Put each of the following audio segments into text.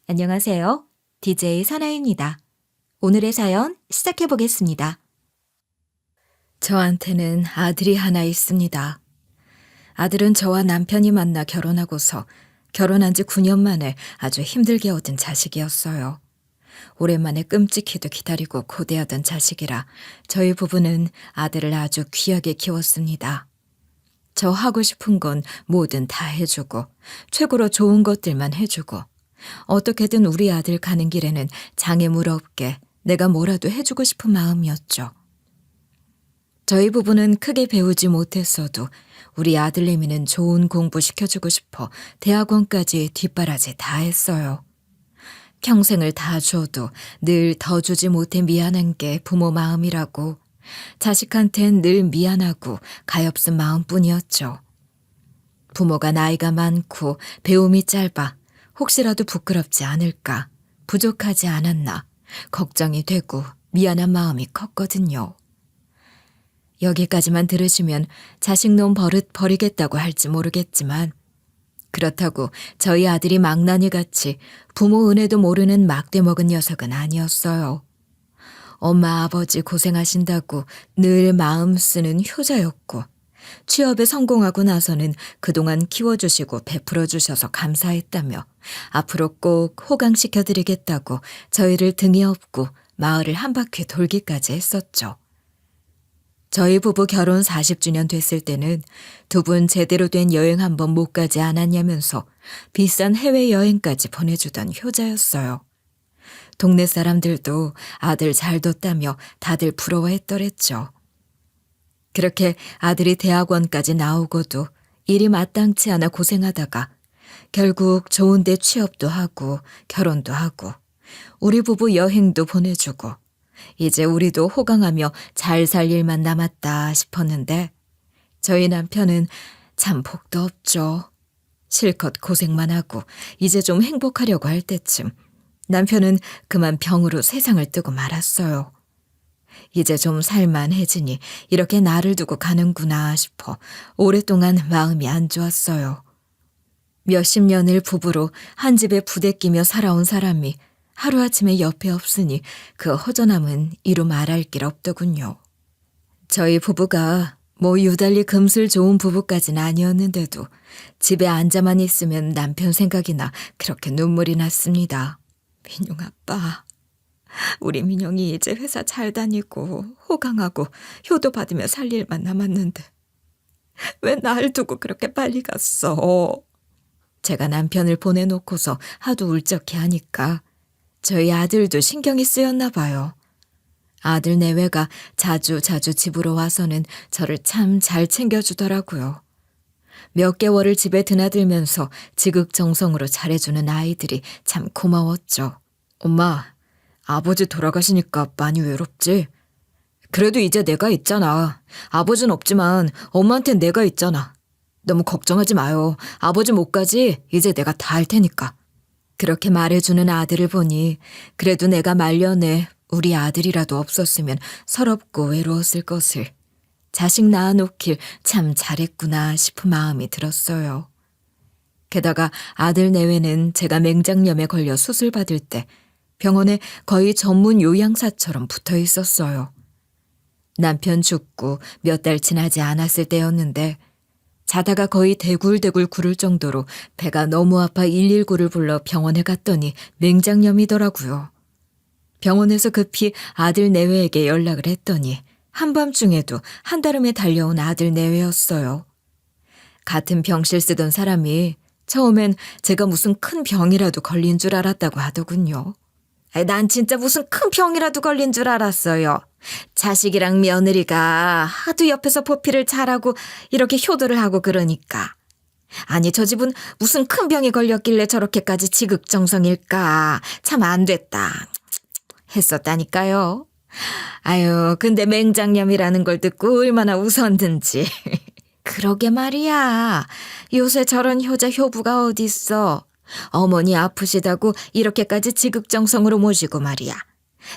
안녕하세요. DJ 선아입니다. 오늘의 사연 시작해 보겠습니다. 저한테는 아들이 하나 있습니다. 아들은 저와 남편이 만나 결혼하고서 결혼한 지 9년 만에 아주 힘들게 얻은 자식이었어요. 오랜만에 끔찍히도 기다리고 고대하던 자식이라 저희 부부는 아들을 아주 귀하게 키웠습니다. 저 하고 싶은 건 뭐든 다 해주고 최고로 좋은 것들만 해주고 어떻게든 우리 아들 가는 길에는 장애물 없게 내가 뭐라도 해주고 싶은 마음이었죠. 저희 부부는 크게 배우지 못했어도 우리 아들내미는 좋은 공부 시켜주고 싶어 대학원까지 뒷바라지 다 했어요. 평생을 다 줘도 늘 더 주지 못해 미안한 게 부모 마음이라고 자식한텐 늘 미안하고 가엾은 마음뿐이었죠. 부모가 나이가 많고 배움이 짧아 혹시라도 부끄럽지 않을까, 부족하지 않았나 걱정이 되고 미안한 마음이 컸거든요. 여기까지만 들으시면 자식놈 버릇 버리겠다고 할지 모르겠지만 그렇다고 저희 아들이 망나니같이 부모 은혜도 모르는 막대 먹은 녀석은 아니었어요. 엄마 아버지 고생하신다고 늘 마음 쓰는 효자였고 취업에 성공하고 나서는 그동안 키워주시고 베풀어주셔서 감사했다며 앞으로 꼭 호강시켜드리겠다고 저희를 등에 업고 마을을 한 바퀴 돌기까지 했었죠. 저희 부부 결혼 40주년 됐을 때는 두 분 제대로 된 여행 한 번 못 가지 않았냐면서 비싼 해외여행까지 보내주던 효자였어요. 동네 사람들도 아들 잘 뒀다며 다들 부러워했더랬죠. 그렇게 아들이 대학원까지 나오고도 일이 마땅치 않아 고생하다가 결국 좋은 데 취업도 하고 결혼도 하고 우리 부부 여행도 보내주고 이제 우리도 호강하며 잘 살 일만 남았다 싶었는데 저희 남편은 참 복도 없죠. 실컷 고생만 하고 이제 좀 행복하려고 할 때쯤 남편은 그만 병으로 세상을 뜨고 말았어요. 이제 좀 살만해지니 이렇게 나를 두고 가는구나 싶어 오랫동안 마음이 안 좋았어요. 몇십 년을 부부로 한 집에 부대끼며 살아온 사람이 하루아침에 옆에 없으니 그 허전함은 이루 말할 길 없더군요. 저희 부부가 뭐 유달리 금슬 좋은 부부까지는 아니었는데도 집에 앉아만 있으면 남편 생각이 나 그렇게 눈물이 났습니다. 민용 아빠, 우리 민영이 이제 회사 잘 다니고 호강하고 효도 받으며 살 일만 남았는데 왜 날 두고 그렇게 빨리 갔어? 제가 남편을 보내놓고서 하도 울적해 하니까 저희 아들도 신경이 쓰였나 봐요. 아들 내외가 자주 집으로 와서는 저를 참 잘 챙겨주더라고요. 몇 개월을 집에 드나들면서 지극정성으로 잘해주는 아이들이 참 고마웠죠. 엄마, 아버지 돌아가시니까 많이 외롭지? 그래도 이제 내가 있잖아. 아버지는 없지만 엄마한텐 내가 있잖아. 너무 걱정하지 마요. 아버지 못 가지? 이제 내가 다 할 테니까. 그렇게 말해주는 아들을 보니 그래도 내가 말년에 우리 아들이라도 없었으면 서럽고 외로웠을 것을 자식 낳아놓길 참 잘했구나 싶은 마음이 들었어요. 게다가 아들 내외는 제가 맹장염에 걸려 수술받을 때 병원에 거의 전문 요양사처럼 붙어 있었어요. 남편 죽고 몇 달 지나지 않았을 때였는데 자다가 거의 대굴대굴 구를 정도로 배가 너무 아파 119를 불러 병원에 갔더니 맹장염이더라고요. 병원에서 급히 아들 내외에게 연락을 했더니 한밤중에도 한달음에 달려온 아들 내외였어요. 같은 병실 쓰던 사람이 처음엔 제가 무슨 큰 병이라도 걸린 줄 알았다고 하더군요. 난 진짜 무슨 큰 병이라도 걸린 줄 알았어요. 자식이랑 며느리가 하도 옆에서 보필을 잘하고 이렇게 효도를 하고 그러니까. 아니 저 집은 무슨 큰 병이 걸렸길래 저렇게까지 지극정성일까. 참 안 됐다 했었다니까요. 아유 근데 맹장염이라는 걸 듣고 얼마나 웃었는지. 그러게 말이야. 요새 저런 효자 효부가 어딨어. 어머니 아프시다고 이렇게까지 지극정성으로 모시고 말이야.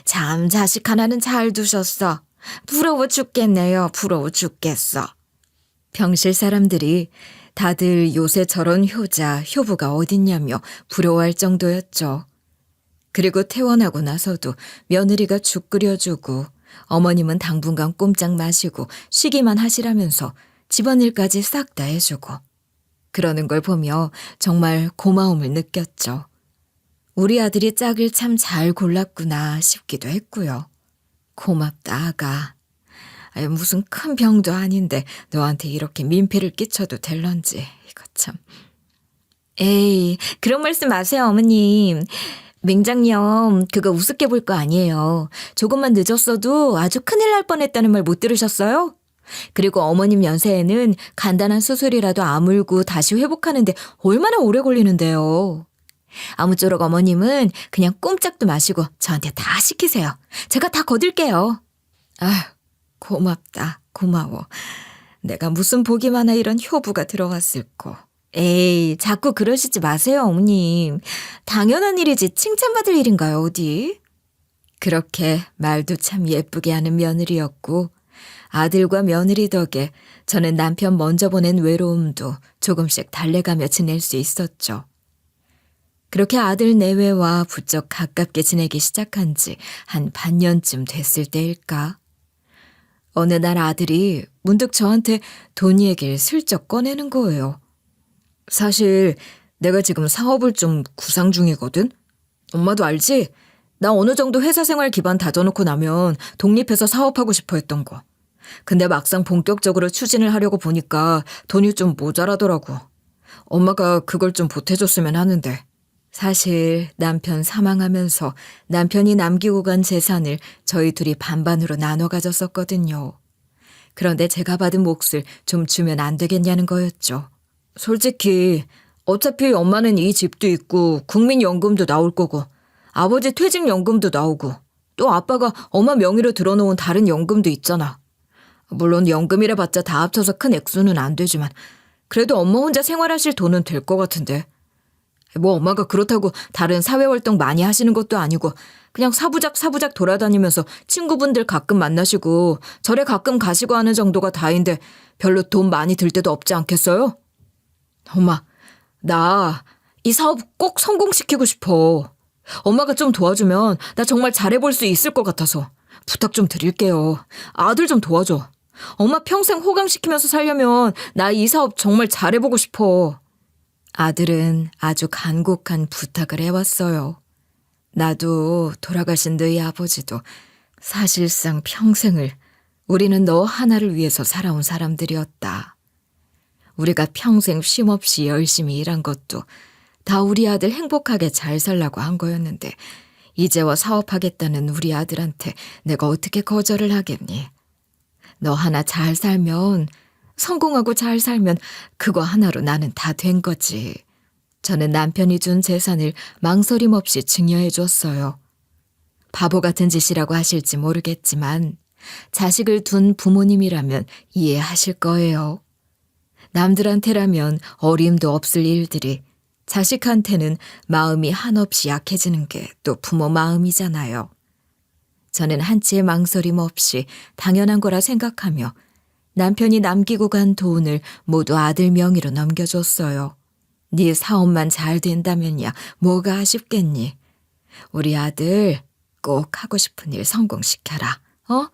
참 자식 하나는 잘 두셨어. 부러워 죽겠네요. 부러워 죽겠어. 병실 사람들이 다들 요새 저런 효자, 효부가 어딨냐며 부러워할 정도였죠. 그리고 퇴원하고 나서도 며느리가 죽 끓여주고 어머님은 당분간 꼼짝 마시고 쉬기만 하시라면서 집안일까지 싹 다 해주고 그러는 걸 보며 정말 고마움을 느꼈죠. 우리 아들이 짝을 참 잘 골랐구나 싶기도 했고요. 고맙다, 아가. 아유, 무슨 큰 병도 아닌데 너한테 이렇게 민폐를 끼쳐도 될런지 이거 참. 에이, 그런 말씀 마세요, 어머님. 맹장염 그거 우습게 볼 거 아니에요. 조금만 늦었어도 아주 큰일 날 뻔했다는 말 못 들으셨어요? 그리고 어머님 연세에는 간단한 수술이라도 아물고 다시 회복하는데 얼마나 오래 걸리는데요. 아무쪼록 어머님은 그냥 꼼짝도 마시고 저한테 다 시키세요. 제가 다 거둘게요. 아휴, 고맙다. 고마워. 내가 무슨 복이 많아 이런 효부가 들어왔을꼬. 에이, 자꾸 그러시지 마세요, 어머님. 당연한 일이지 칭찬받을 일인가요, 어디? 그렇게 말도 참 예쁘게 하는 며느리였고 아들과 며느리 덕에 저는 남편 먼저 보낸 외로움도 조금씩 달래가며 지낼 수 있었죠. 그렇게 아들 내외와 부쩍 가깝게 지내기 시작한 지 한 반년쯤 됐을 때일까? 어느 날 아들이 문득 저한테 돈 얘기를 슬쩍 꺼내는 거예요. 사실 내가 지금 사업을 좀 구상 중이거든? 엄마도 알지? 나 어느 정도 회사 생활 기반 다져놓고 나면 독립해서 사업하고 싶어 했던 거. 근데 막상 본격적으로 추진을 하려고 보니까 돈이 좀 모자라더라고. 엄마가 그걸 좀 보태줬으면 하는데. 사실 남편 사망하면서 남편이 남기고 간 재산을 저희 둘이 반반으로 나눠 가졌었거든요. 그런데 제가 받은 몫을 좀 주면 안 되겠냐는 거였죠. 솔직히 어차피 엄마는 이 집도 있고 국민연금도 나올 거고 아버지 퇴직연금도 나오고 또 아빠가 엄마 명의로 들어놓은 다른 연금도 있잖아. 물론 연금이라 봤자 다 합쳐서 큰 액수는 안 되지만 그래도 엄마 혼자 생활하실 돈은 될 것 같은데. 뭐 엄마가 그렇다고 다른 사회활동 많이 하시는 것도 아니고 그냥 사부작 돌아다니면서 친구분들 가끔 만나시고 절에 가끔 가시고 하는 정도가 다인데 별로 돈 많이 들 때도 없지 않겠어요? 엄마, 나 이 사업 꼭 성공시키고 싶어. 엄마가 좀 도와주면 나 정말 잘해볼 수 있을 것 같아서 부탁 좀 드릴게요. 아들 좀 도와줘. 엄마 평생 호강시키면서 살려면 나 이 사업 정말 잘해보고 싶어. 아들은 아주 간곡한 부탁을 해왔어요. 나도 돌아가신 너희 아버지도 사실상 평생을 우리는 너 하나를 위해서 살아온 사람들이었다. 우리가 평생 쉼없이 열심히 일한 것도 다 우리 아들 행복하게 잘 살라고 한 거였는데 이제와 사업하겠다는 우리 아들한테 내가 어떻게 거절을 하겠니? 너 하나 잘 살면 성공하고 잘 살면 그거 하나로 나는 다 된 거지. 저는 남편이 준 재산을 망설임 없이 증여해 줬어요. 바보 같은 짓이라고 하실지 모르겠지만 자식을 둔 부모님이라면 이해하실 거예요. 남들한테라면 어림도 없을 일들이 자식한테는 마음이 한없이 약해지는 게 또 부모 마음이잖아요. 저는 한치의 망설임 없이 당연한 거라 생각하며 남편이 남기고 간 돈을 모두 아들 명의로 넘겨줬어요. 네 사업만 잘 된다면야 뭐가 아쉽겠니? 우리 아들 꼭 하고 싶은 일 성공시켜라. 어?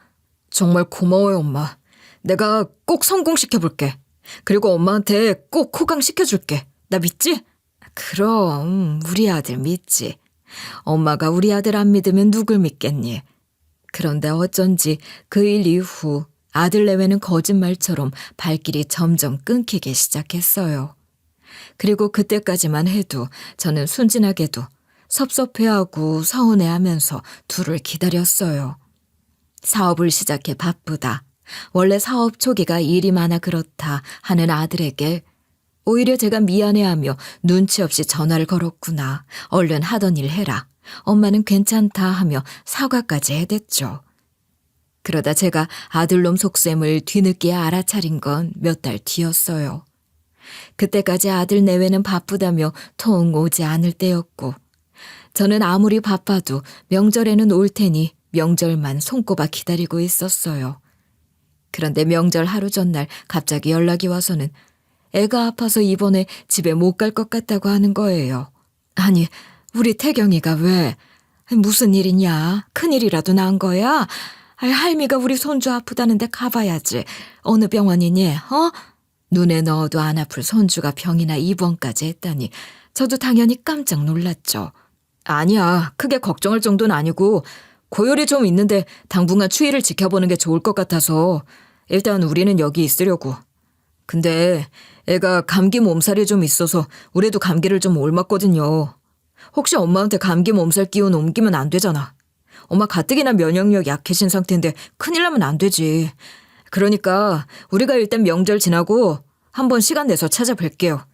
정말 고마워요, 엄마. 내가 꼭 성공시켜볼게. 그리고 엄마한테 꼭 호강시켜줄게. 나 믿지? 그럼 우리 아들 믿지. 엄마가 우리 아들 안 믿으면 누굴 믿겠니? 그런데 어쩐지 그 일 이후 아들 내외는 거짓말처럼 발길이 점점 끊기기 시작했어요. 그리고 그때까지만 해도 저는 순진하게도 섭섭해하고 서운해하면서 둘을 기다렸어요. 사업을 시작해 바쁘다. 원래 사업 초기가 일이 많아 그렇다 하는 아들에게 오히려 제가 미안해하며 눈치 없이 전화를 걸었구나. 얼른 하던 일 해라. 엄마는 괜찮다 하며 사과까지 해댔죠. 그러다 제가 아들놈 속셈을 뒤늦게 알아차린 건 몇 달 뒤였어요. 그때까지 아들 내외는 바쁘다며 통 오지 않을 때였고 저는 아무리 바빠도 명절에는 올 테니 명절만 손꼽아 기다리고 있었어요. 그런데 명절 하루 전날 갑자기 연락이 와서는 애가 아파서 이번에 집에 못 갈 것 같다고 하는 거예요. 아니, 우리 태경이가 왜? 무슨 일이냐? 큰일이라도 난 거야? 할미가 우리 손주 아프다는데 가봐야지. 어느 병원이니? 눈에 넣어도 안 아플 손주가 병이나 입원까지 했다니 저도 당연히 깜짝 놀랐죠. 아니야, 크게 걱정할 정도는 아니고 고열이 좀 있는데 당분간 추위를 지켜보는 게 좋을 것 같아서 일단 우리는 여기 있으려고. 근데 애가 감기 몸살이 좀 있어서 우리도 감기를 좀 옮았거든요. 혹시 엄마한테 감기 몸살 기운 옮기면 안 되잖아. 엄마 가뜩이나 면역력 약해진 상태인데 큰일 나면 안 되지. 그러니까 우리가 일단 명절 지나고 한번 시간 내서 찾아뵐게요.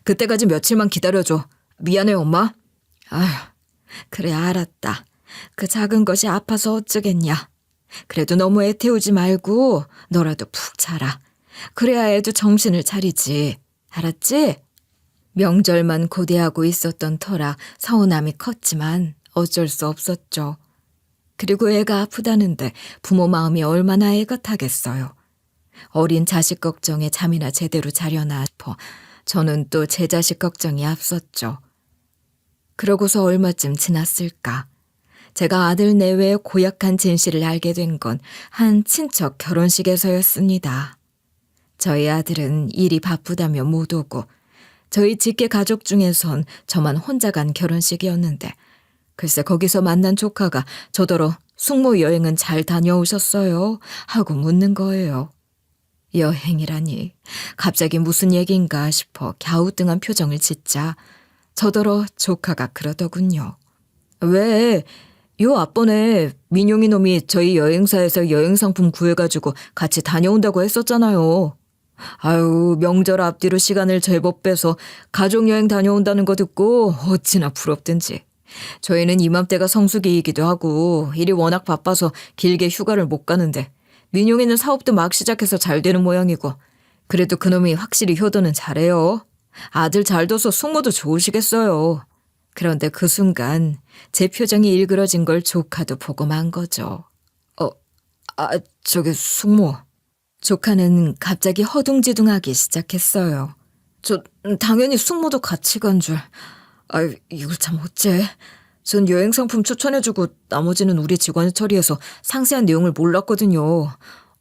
그때까지 며칠만 기다려줘. 미안해 엄마. 아휴, 그래 알았다. 그 작은 것이 아파서 어쩌겠냐. 그래도 너무 애 태우지 말고 너라도 푹 자라. 그래야 애도 정신을 차리지. 알았지? 명절만 고대하고 있었던 터라 서운함이 컸지만 어쩔 수 없었죠. 그리고 애가 아프다는데 부모 마음이 얼마나 애가 타겠어요. 어린 자식 걱정에 잠이나 제대로 자려나 싶어 저는 또 제 자식 걱정이 앞섰죠. 그러고서 얼마쯤 지났을까. 제가 아들 내외의 고약한 진실을 알게 된 건 한 친척 결혼식에서였습니다. 저희 아들은 일이 바쁘다며 못 오고 저희 직계 가족 중에선 저만 혼자 간 결혼식이었는데 글쎄 거기서 만난 조카가 저더러 숙모 여행은 잘 다녀오셨어요? 하고 묻는 거예요. 여행이라니 갑자기 무슨 얘기인가 싶어 갸우뚱한 표정을 짓자 저더러 조카가 그러더군요. 왜? 요 앞번에 민용이 놈이 저희 여행사에서 여행상품 구해가지고 같이 다녀온다고 했었잖아요. 아유, 명절 앞뒤로 시간을 제법 빼서 가족여행 다녀온다는 거 듣고 어찌나 부럽든지. 저희는 이맘때가 성수기이기도 하고 일이 워낙 바빠서 길게 휴가를 못 가는데 민용이는 사업도 막 시작해서 잘 되는 모양이고 그래도 그놈이 확실히 효도는 잘해요. 아들 잘 둬서 숙모도 좋으시겠어요. 그런데 그 순간 제 표정이 일그러진 걸 조카도 보고 만 거죠. 저기 숙모. 조카는 갑자기 허둥지둥하기 시작했어요. 저 당연히 숙모도 같이 간 줄. 이걸 참 어째. 전 여행 상품 추천해주고 나머지는 우리 직원이 처리해서 상세한 내용을 몰랐거든요.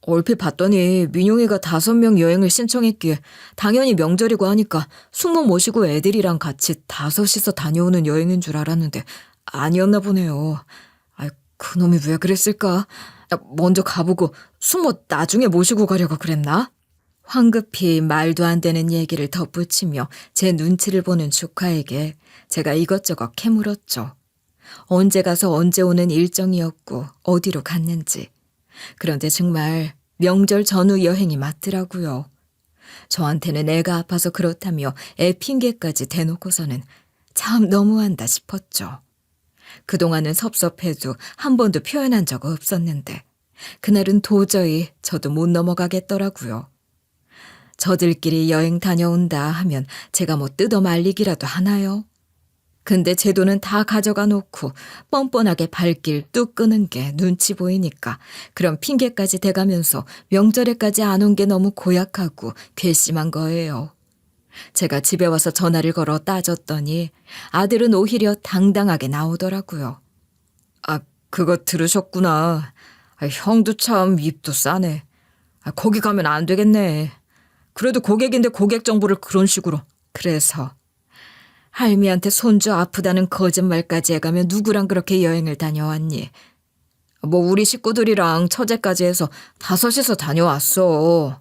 얼핏 봤더니 민용이가 5명 여행을 신청했기에 당연히 명절이고 하니까 숙모 모시고 애들이랑 같이 5이서 다녀오는 여행인 줄 알았는데 아니었나 보네요. 그놈이 왜 그랬을까? 먼저 가보고 숙모 나중에 모시고 가려고 그랬나? 황급히 말도 안 되는 얘기를 덧붙이며 제 눈치를 보는 조카에게 제가 이것저것 캐물었죠. 언제 가서 언제 오는 일정이었고 어디로 갔는지. 그런데 정말 명절 전후 여행이 맞더라고요. 저한테는 애가 아파서 그렇다며 애 핑계까지 대놓고서는 참 너무한다 싶었죠. 그동안은 섭섭해도 한 번도 표현한 적 없었는데 그날은 도저히 저도 못 넘어가겠더라고요. 저들끼리 여행 다녀온다 하면 제가 뭐 뜯어 말리기라도 하나요? 근데 제 돈은 다 가져가 놓고 뻔뻔하게 발길 뚝 끄는 게 눈치 보이니까 그런 핑계까지 대가면서 명절에까지 안 온 게 너무 고약하고 괘씸한 거예요. 제가 집에 와서 전화를 걸어 따졌더니 아들은 오히려 당당하게 나오더라고요. 그거 들으셨구나. 형도 참 입도 싸네. 거기 가면 안 되겠네. 그래도 고객인데 고객 정보를 그런 식으로. 그래서 할미한테 손주 아프다는 거짓말까지 해가며 누구랑 그렇게 여행을 다녀왔니? 뭐 우리 식구들이랑 처제까지 해서 5이서 다녀왔어.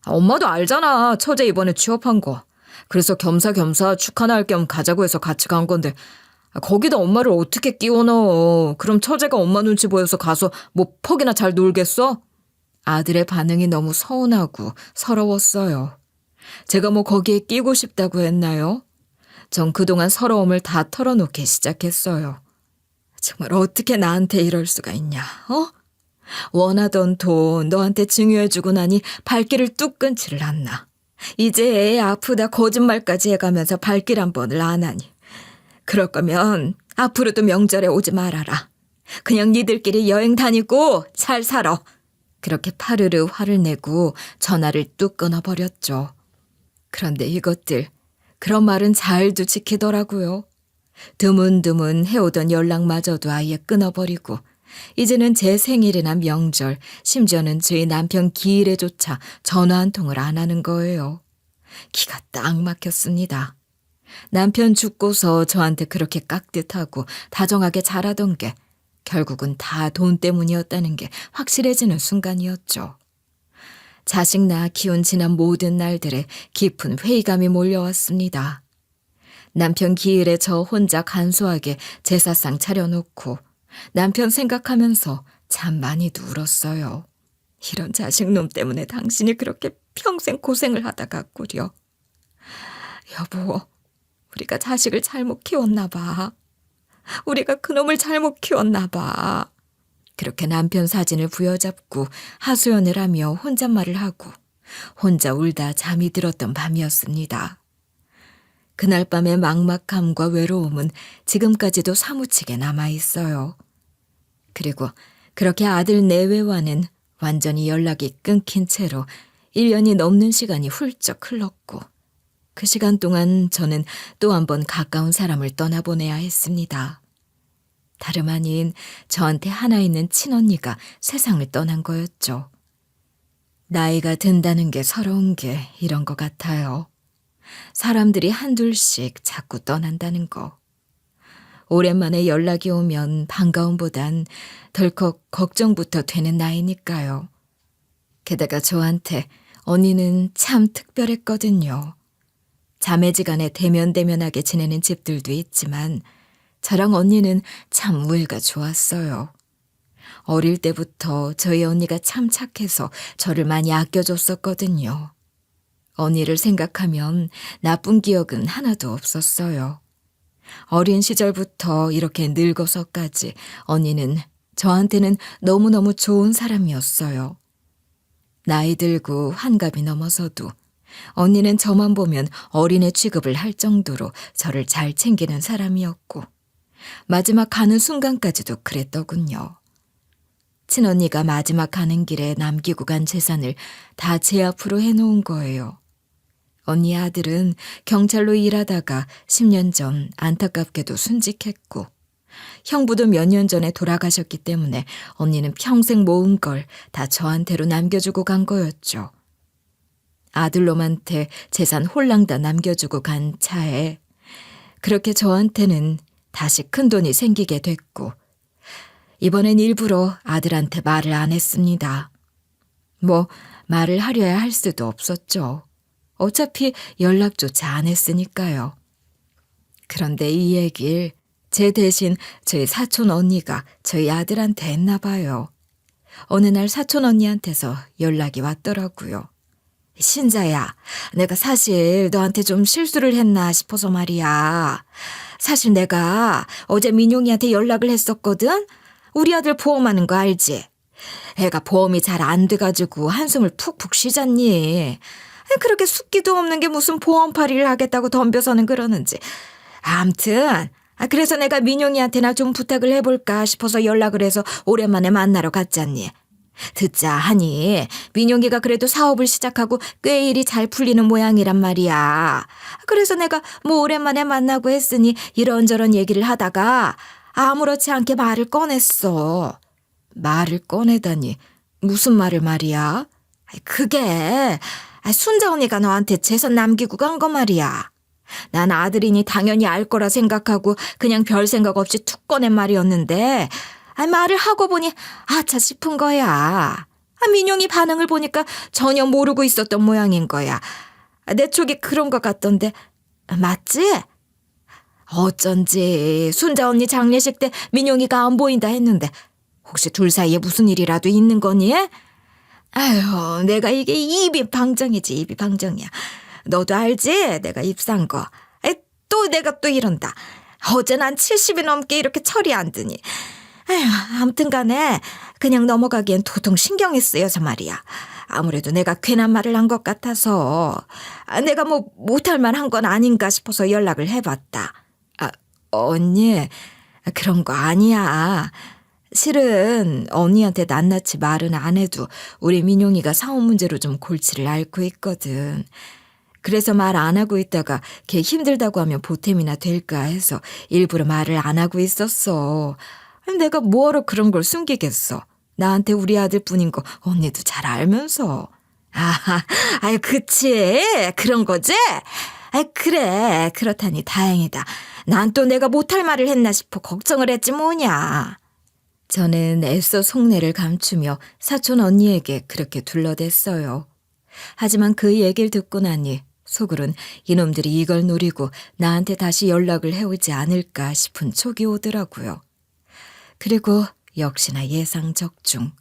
엄마도 알잖아. 처제 이번에 취업한 거. 그래서 겸사겸사 축하나 할 겸 가자고 해서 같이 간 건데 거기다 엄마를 어떻게 끼워 넣어. 그럼 처제가 엄마 눈치 보여서 가서 뭐 퍽이나 잘 놀겠어? 아들의 반응이 너무 서운하고 서러웠어요. 제가 뭐 거기에 끼고 싶다고 했나요? 전 그동안 서러움을 다 털어놓기 시작했어요. 정말 어떻게 나한테 이럴 수가 있냐, 원하던 돈 너한테 증여해주고 나니 발길을 뚝 끊지를 않나. 이제 애 아프다 거짓말까지 해가면서 발길 한 번을 안 하니. 그럴 거면 앞으로도 명절에 오지 말아라. 그냥 니들끼리 여행 다니고 잘 살아. 그렇게 파르르 화를 내고 전화를 뚝 끊어버렸죠. 그런데 이것들 그런 말은 잘도 지키더라고요. 드문드문 해오던 연락마저도 아예 끊어버리고 이제는 제 생일이나 명절, 심지어는 저희 남편 기일에조차 전화 한 통을 안 하는 거예요. 기가 딱 막혔습니다. 남편 죽고서 저한테 그렇게 깍듯하고 다정하게 잘하던 게 결국은 다 돈 때문이었다는 게 확실해지는 순간이었죠. 자식 낳아 키운 지난 모든 날들에 깊은 회의감이 몰려왔습니다. 남편 기일에 저 혼자 간소하게 제사상 차려놓고 남편 생각하면서 참 많이도 울었어요. 이런 자식놈 때문에 당신이 그렇게 평생 고생을 하다 갔구려. 여보, 우리가 자식을 잘못 키웠나 봐. 우리가 그놈을 잘못 키웠나 봐. 그렇게 남편 사진을 부여잡고 하소연을 하며 혼잣말을 하고 혼자 울다 잠이 들었던 밤이었습니다. 그날 밤의 막막함과 외로움은 지금까지도 사무치게 남아있어요. 그리고 그렇게 아들 내외와는 완전히 연락이 끊긴 채로 1년이 넘는 시간이 훌쩍 흘렀고 그 시간 동안 저는 또 한 번 가까운 사람을 떠나보내야 했습니다. 다름 아닌 저한테 하나 있는 친언니가 세상을 떠난 거였죠. 나이가 든다는 게 서러운 게 이런 것 같아요. 사람들이 한둘씩 자꾸 떠난다는 거. 오랜만에 연락이 오면 반가움보단 덜컥 걱정부터 되는 나이니까요. 게다가 저한테 언니는 참 특별했거든요. 자매지간에 대면대면하게 지내는 집들도 있지만 저랑 언니는 참 우애가 좋았어요. 어릴 때부터 저희 언니가 참 착해서 저를 많이 아껴줬었거든요. 언니를 생각하면 나쁜 기억은 하나도 없었어요. 어린 시절부터 이렇게 늙어서까지 언니는 저한테는 너무너무 좋은 사람이었어요. 나이 들고 환갑이 넘어서도 언니는 저만 보면 어린애 취급을 할 정도로 저를 잘 챙기는 사람이었고 마지막 가는 순간까지도 그랬더군요. 친언니가 마지막 가는 길에 남기고 간 재산을 다 제 앞으로 해놓은 거예요. 언니 아들은 경찰로 일하다가 10년 전 안타깝게도 순직했고 형부도 몇 년 전에 돌아가셨기 때문에 언니는 평생 모은 걸 다 저한테로 남겨주고 간 거였죠. 아들놈한테 재산 홀랑 다 남겨주고 간 차에 그렇게 저한테는 다시 큰돈이 생기게 됐고 이번엔 일부러 아들한테 말을 안 했습니다. 뭐 말을 하려야 할 수도 없었죠. 어차피 연락조차 안 했으니까요. 그런데 이 얘기를 제 대신 저희 사촌 언니가 저희 아들한테 했나 봐요. 어느 날 사촌 언니한테서 연락이 왔더라고요. 신자야, 내가 사실 너한테 좀 실수를 했나 싶어서 말이야. 사실 내가 어제 민용이한테 연락을 했었거든? 우리 아들 보험하는 거 알지? 애가 보험이 잘 안 돼가지고 한숨을 푹푹 쉬잖니. 그렇게 숙기도 없는 게 무슨 보험팔이를 하겠다고 덤벼서는 그러는지. 암튼 그래서 내가 민용이한테나 좀 부탁을 해볼까 싶어서 연락을 해서 오랜만에 만나러 갔잖니. 듣자 하니 민용이가 그래도 사업을 시작하고 꽤 일이 잘 풀리는 모양이란 말이야. 그래서 내가 뭐 오랜만에 만나고 했으니 이런저런 얘기를 하다가 아무렇지 않게 말을 꺼냈어. 말을 꺼내다니 무슨 말을 말이야? 그게 순자 언니가 너한테 재산 남기고 간 거 말이야. 난 아들이니 당연히 알 거라 생각하고 그냥 별 생각 없이 툭 꺼낸 말이었는데 말을 하고 보니 아차 싶은 거야. 민용이 반응을 보니까 전혀 모르고 있었던 모양인 거야. 내 쪽이 그런 것 같던데 맞지? 어쩐지 순자 언니 장례식 때 민용이가 안 보인다 했는데 혹시 둘 사이에 무슨 일이라도 있는 거니? 아유, 내가 이게 입이 방정이지, 입이 방정이야. 너도 알지? 내가 입산 거. 또 내가 또 이런다. 어제 난 70이 넘게 이렇게 철이 안 드니. 아휴, 아무튼 간에 그냥 넘어가기엔 도통 신경이 쓰여서 말이야. 아무래도 내가 괜한 말을 한 것 같아서 내가 뭐 못할 만한 건 아닌가 싶어서 연락을 해봤다. 언니, 그런 거 아니야. 실은 언니한테 낱낱이 말은 안 해도 우리 민용이가 사업 문제로 좀 골치를 앓고 있거든. 그래서 말 안 하고 있다가 걔 힘들다고 하면 보탬이나 될까 해서 일부러 말을 안 하고 있었어. 내가 뭐하러 그런 걸 숨기겠어. 나한테 우리 아들뿐인 거 언니도 잘 알면서. 아유, 그치. 그런 거지? 그래. 그렇다니 다행이다. 난 또 내가 못할 말을 했나 싶어 걱정을 했지 뭐냐. 저는 애써 속내를 감추며 사촌 언니에게 그렇게 둘러댔어요. 하지만 그 얘기를 듣고 나니 속으론 이놈들이 이걸 노리고 나한테 다시 연락을 해오지 않을까 싶은 촉이 오더라고요. 그리고 역시나 예상 적중.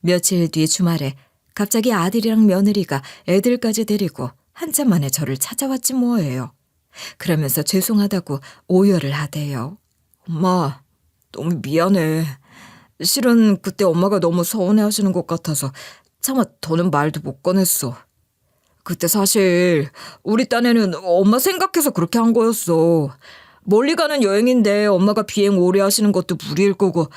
며칠 뒤 주말에 갑자기 아들이랑 며느리가 애들까지 데리고 한참 만에 저를 찾아왔지 뭐예요. 그러면서 죄송하다고 오열을 하대요. 엄마, 너무 미안해. 실은 그때 엄마가 너무 서운해하시는 것 같아서 차마 더는 말도 못 꺼냈어. 그때 사실 우리 딴에는 엄마 생각해서 그렇게 한 거였어. 멀리 가는 여행인데 엄마가 비행 오래 하시는 것도 무리일 거고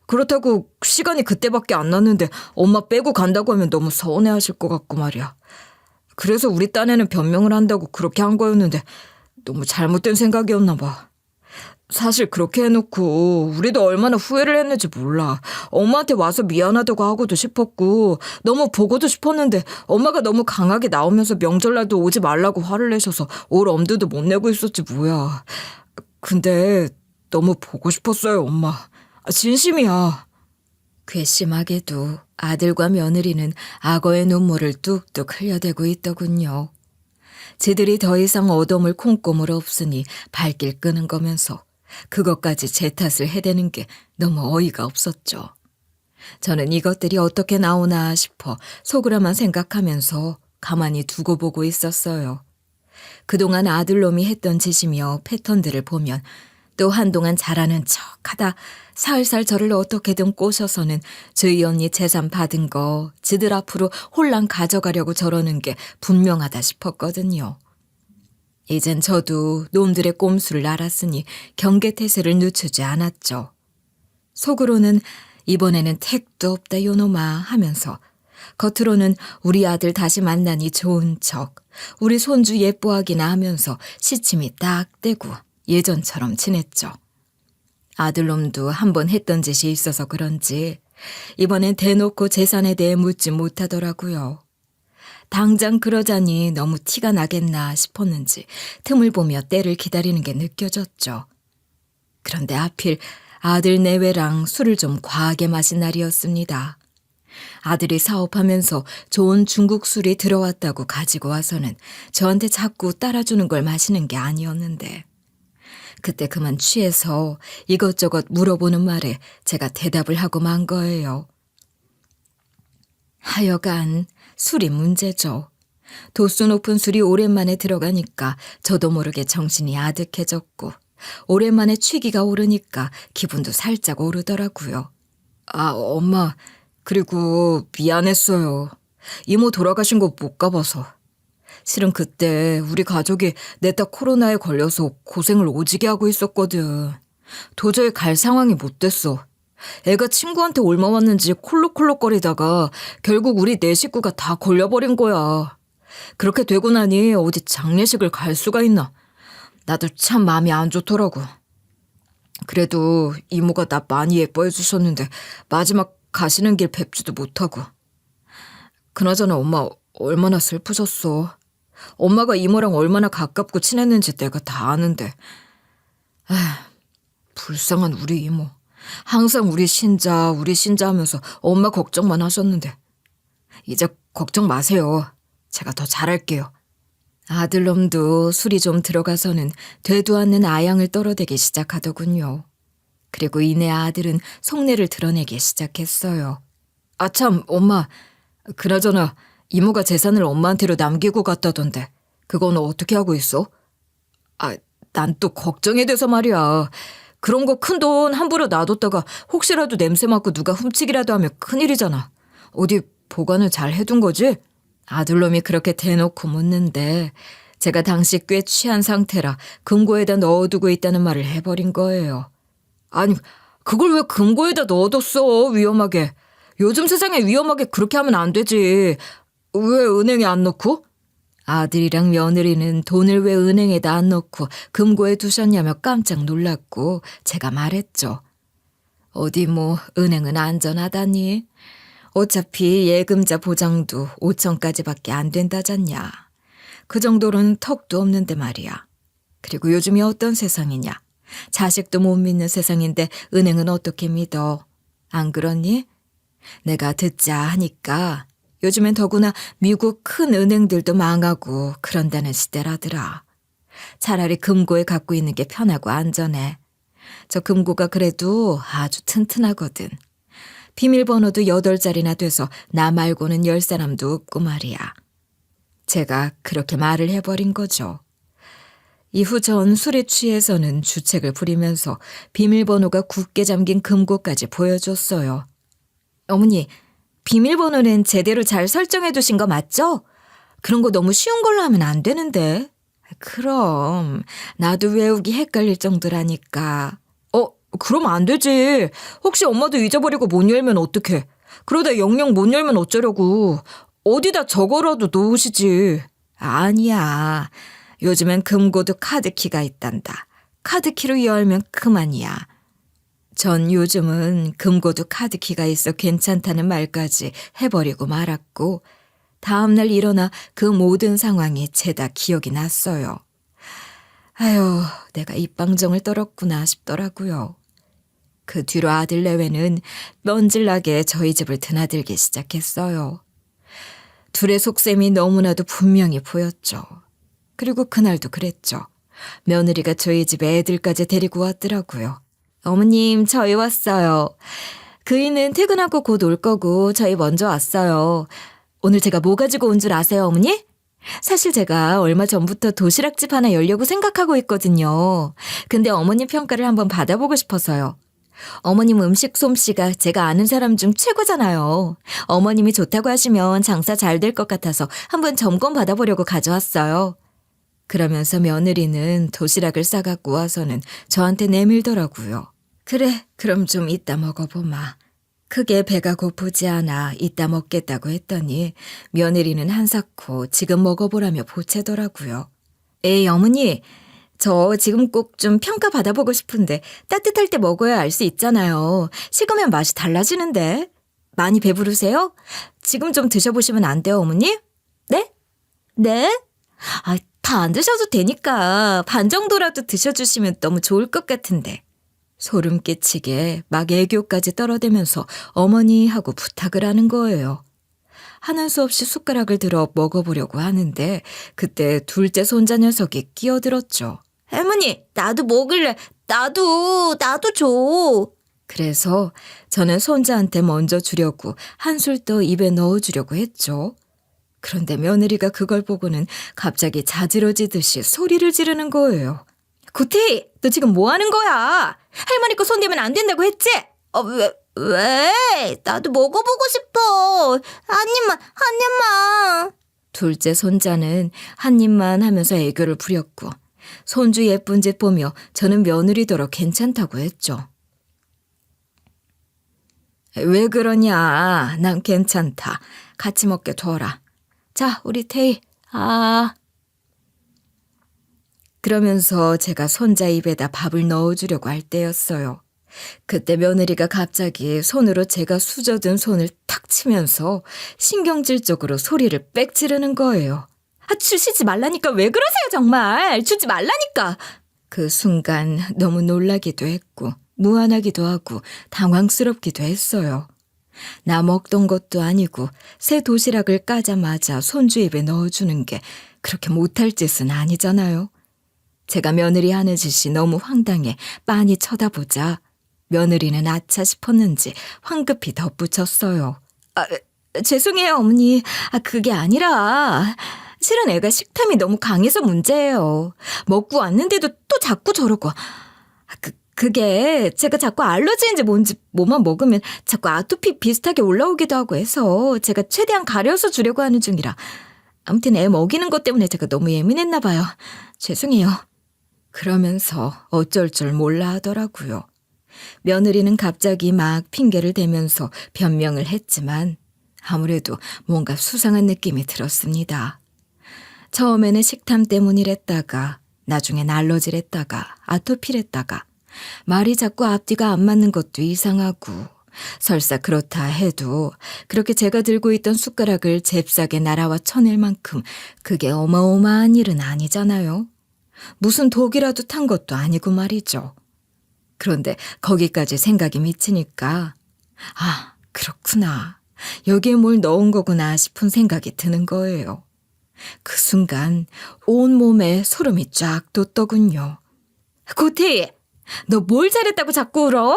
그렇다고 시간이 그때밖에 안 났는데 엄마 빼고 간다고 하면 너무 서운해하실 것 같고 말이야. 그래서 우리 딴에는 변명을 한다고 그렇게 한 거였는데 너무 잘못된 생각이었나 봐. 사실 그렇게 해놓고 우리도 얼마나 후회를 했는지 몰라. 엄마한테 와서 미안하다고 하고도 싶었고 너무 보고도 싶었는데 엄마가 너무 강하게 나오면서 명절날도 오지 말라고 화를 내셔서 올 엄두도 못 내고 있었지 뭐야. 근데 너무 보고 싶었어요, 엄마. 진심이야. 괘씸하게도 아들과 며느리는 악어의 눈물을 뚝뚝 흘려대고 있더군요. 쟤들이 더 이상 어dom을 콩고물 없으니 발길 끄는 거면서 그것까지 제 탓을 해대는 게 너무 어이가 없었죠. 저는 이것들이 어떻게 나오나 싶어 속으로만 생각하면서 가만히 두고 보고 있었어요. 그동안 아들놈이 했던 짓이며 패턴들을 보면 또 한동안 잘하는 척하다 살살 저를 어떻게든 꼬셔서는 저희 언니 재산 받은 거 지들 앞으로 홀랑 가져가려고 저러는 게 분명하다 싶었거든요. 이젠 저도 놈들의 꼼수를 알았으니 경계태세를 늦추지 않았죠. 속으로는 이번에는 택도 없다 요놈아 하면서 겉으로는 우리 아들 다시 만나니 좋은 척, 우리 손주 예뻐하기나 하면서 시침이 딱 떼고 예전처럼 지냈죠. 아들놈도 한번 했던 짓이 있어서 그런지 이번엔 대놓고 재산에 대해 묻지 못하더라고요. 당장 그러자니 너무 티가 나겠나 싶었는지 틈을 보며 때를 기다리는 게 느껴졌죠. 그런데 하필 아들 내외랑 술을 좀 과하게 마신 날이었습니다. 아들이 사업하면서 좋은 중국 술이 들어왔다고 가지고 와서는 저한테 자꾸 따라주는 걸 마시는 게 아니었는데 그때 그만 취해서 이것저것 물어보는 말에 제가 대답을 하고 만 거예요. 하여간 술이 문제죠. 도수 높은 술이 오랜만에 들어가니까 저도 모르게 정신이 아득해졌고 오랜만에 취기가 오르니까 기분도 살짝 오르더라고요. 엄마, 그리고 미안했어요. 이모 돌아가신 거 못 가봐서. 실은 그때 우리 가족이 넷다 코로나에 걸려서 고생을 오지게 하고 있었거든. 도저히 갈 상황이 못 됐어. 애가 친구한테 옮아 왔는지 콜록콜록거리다가 결국 우리 네 식구가 다 걸려버린 거야. 그렇게 되고 나니 어디 장례식을 갈 수가 있나. 나도 참 마음이 안 좋더라고. 그래도 이모가 나 많이 예뻐해 주셨는데 마지막 가시는 길 뵙지도 못하고. 그나저나 엄마 얼마나 슬프셨어. 엄마가 이모랑 얼마나 가깝고 친했는지 내가 다 아는데. 불쌍한 우리 이모. 항상 우리 신자 하면서 엄마 걱정만 하셨는데. 이제 걱정 마세요. 제가 더 잘할게요. 아들놈도 술이 좀 들어가서는 되도 않는 아양을 떨어대기 시작하더군요. 그리고 이내 아들은 속내를 드러내기 시작했어요. 참, 엄마. 그나저나 이모가 재산을 엄마한테로 남기고 갔다던데 그건 어떻게 하고 있어? 난 또 걱정이 돼서 말이야. 그런 거 큰 돈 함부로 놔뒀다가 혹시라도 냄새 맡고 누가 훔치기라도 하면 큰일이잖아. 어디 보관을 잘 해둔 거지? 아들놈이 그렇게 대놓고 묻는데 제가 당시 꽤 취한 상태라 금고에다 넣어두고 있다는 말을 해버린 거예요. 아니, 그걸 왜 금고에다 넣어뒀어, 위험하게. 요즘 세상에 위험하게 그렇게 하면 안 되지. 왜 은행에 안 넣고? 아들이랑 며느리는 돈을 왜 은행에다 안 넣고 금고에 두셨냐며 깜짝 놀랐고 제가 말했죠. 어디 뭐 은행은 안전하다니. 어차피 예금자 보장도 5천까지밖에 안 된다잖냐. 그 정도로는 턱도 없는데 말이야. 그리고 요즘이 어떤 세상이냐. 자식도 못 믿는 세상인데 은행은 어떻게 믿어. 안 그렇니? 내가 듣자 하니까 요즘엔 더구나 미국 큰 은행들도 망하고 그런다는 시대라더라. 차라리 금고에 갖고 있는 게 편하고 안전해. 저 금고가 그래도 아주 튼튼하거든. 비밀번호도 8자리나 돼서 나 말고는 열 사람도 없고 말이야. 제가 그렇게 말을 해버린 거죠. 이후 전 술에 취해서는 주책을 부리면서 비밀번호가 굳게 잠긴 금고까지 보여줬어요. 어머니, 비밀번호는 제대로 잘 설정해 두신 거 맞죠? 그런 거 너무 쉬운 걸로 하면 안 되는데. 그럼 나도 외우기 헷갈릴 정도라니까. 그럼 안 되지. 혹시 엄마도 잊어버리고 못 열면 어떡해. 그러다 영영 못 열면 어쩌려고. 어디다 적어라도 놓으시지. 아니야. 요즘엔 금고도 카드키가 있단다. 카드키로 열면 그만이야. 전 요즘은 금고도 카드키가 있어 괜찮다는 말까지 해버리고 말았고 다음날 일어나 그 모든 상황이 죄다 기억이 났어요. 아유, 내가 입방정을 떨었구나 싶더라고요. 그 뒤로 아들 내외는 넌질나게 저희 집을 드나들기 시작했어요. 둘의 속셈이 너무나도 분명히 보였죠. 그리고 그날도 그랬죠. 며느리가 저희 집에 애들까지 데리고 왔더라고요. 어머님, 저희 왔어요. 그이는 퇴근하고 곧 올 거고 저희 먼저 왔어요. 오늘 제가 뭐 가지고 온 줄 아세요, 어머니? 사실 제가 얼마 전부터 도시락집 하나 열려고 생각하고 있거든요. 근데 어머님 평가를 한번 받아보고 싶어서요. 어머님 음식 솜씨가 제가 아는 사람 중 최고잖아요. 어머님이 좋다고 하시면 장사 잘 될 것 같아서 한번 점검 받아보려고 가져왔어요. 그러면서 며느리는 도시락을 싸갖고 와서는 저한테 내밀더라고요. 그래, 그럼 좀 이따 먹어보마. 크게 배가 고프지 않아 이따 먹겠다고 했더니 며느리는 한사코 지금 먹어보라며 보채더라고요. 에이, 어머니, 저 지금 꼭 좀 평가 받아보고 싶은데 따뜻할 때 먹어야 알 수 있잖아요. 식으면 맛이 달라지는데. 많이 배부르세요? 지금 좀 드셔보시면 안 돼요, 어머니? 네? 네? 다 안 드셔도 되니까 반 정도라도 드셔주시면 너무 좋을 것 같은데. 소름 끼치게 막 애교까지 떨어대면서 어머니 하고 부탁을 하는 거예요. 하는 수 없이 숟가락을 들어 먹어보려고 하는데 그때 둘째 손자 녀석이 끼어들었죠. 할머니, 나도 먹을래. 나도 줘. 그래서 저는 손자한테 먼저 주려고 한술 더 입에 넣어주려고 했죠. 그런데 며느리가 그걸 보고는 갑자기 자지러지듯이 소리를 지르는 거예요. 구태희, 너 지금 뭐 하는 거야? 할머니 거 손대면 안 된다고 했지? 왜? 나도 먹어보고 싶어. 한 입만. 둘째 손자는 한 입만 하면서 애교를 부렸고 손주 예쁜 짓 보며 저는 며느리더러 괜찮다고 했죠. 왜 그러냐? 난 괜찮다. 같이 먹게 둬라. 자, 우리 태희. 그러면서 제가 손자 입에다 밥을 넣어주려고 할 때였어요. 그때 며느리가 갑자기 손으로 제가 수저든 손을 탁 치면서 신경질적으로 소리를 빽 지르는 거예요. 주시지 말라니까. 왜 그러세요, 정말. 주지 말라니까. 그 순간 너무 놀라기도 했고 무안하기도 하고 당황스럽기도 했어요. 나 먹던 것도 아니고 새 도시락을 까자마자 손주 입에 넣어주는 게 그렇게 못할 짓은 아니잖아요. 제가 며느리 하는 짓이 너무 황당해 빤히 쳐다보자 며느리는 아차 싶었는지 황급히 덧붙였어요. 죄송해요, 어머니. 그게 아니라 실은 애가 식탐이 너무 강해서 문제예요. 먹고 왔는데도 또 자꾸 저러고. 그게 제가 자꾸 알러지인지 뭔지 뭐만 먹으면 자꾸 아토피 비슷하게 올라오기도 하고 해서 제가 최대한 가려서 주려고 하는 중이라. 아무튼 애 먹이는 것 때문에 제가 너무 예민했나 봐요. 죄송해요. 그러면서 어쩔 줄 몰라 하더라고요. 며느리는 갑자기 막 핑계를 대면서 변명을 했지만 아무래도 뭔가 수상한 느낌이 들었습니다. 처음에는 식탐 때문이랬다가 나중엔 알러지랬다가 아토피랬다가 말이 자꾸 앞뒤가 안 맞는 것도 이상하고 설사 그렇다 해도 그렇게 제가 들고 있던 숟가락을 잽싸게 날아와 쳐낼 만큼 그게 어마어마한 일은 아니잖아요. 무슨 독이라도 탄 것도 아니고 말이죠. 그런데 거기까지 생각이 미치니까 아, 그렇구나. 여기에 뭘 넣은 거구나 싶은 생각이 드는 거예요. 그 순간 온몸에 소름이 쫙 돋더군요. 고태희, 너 뭘 잘했다고 자꾸 울어?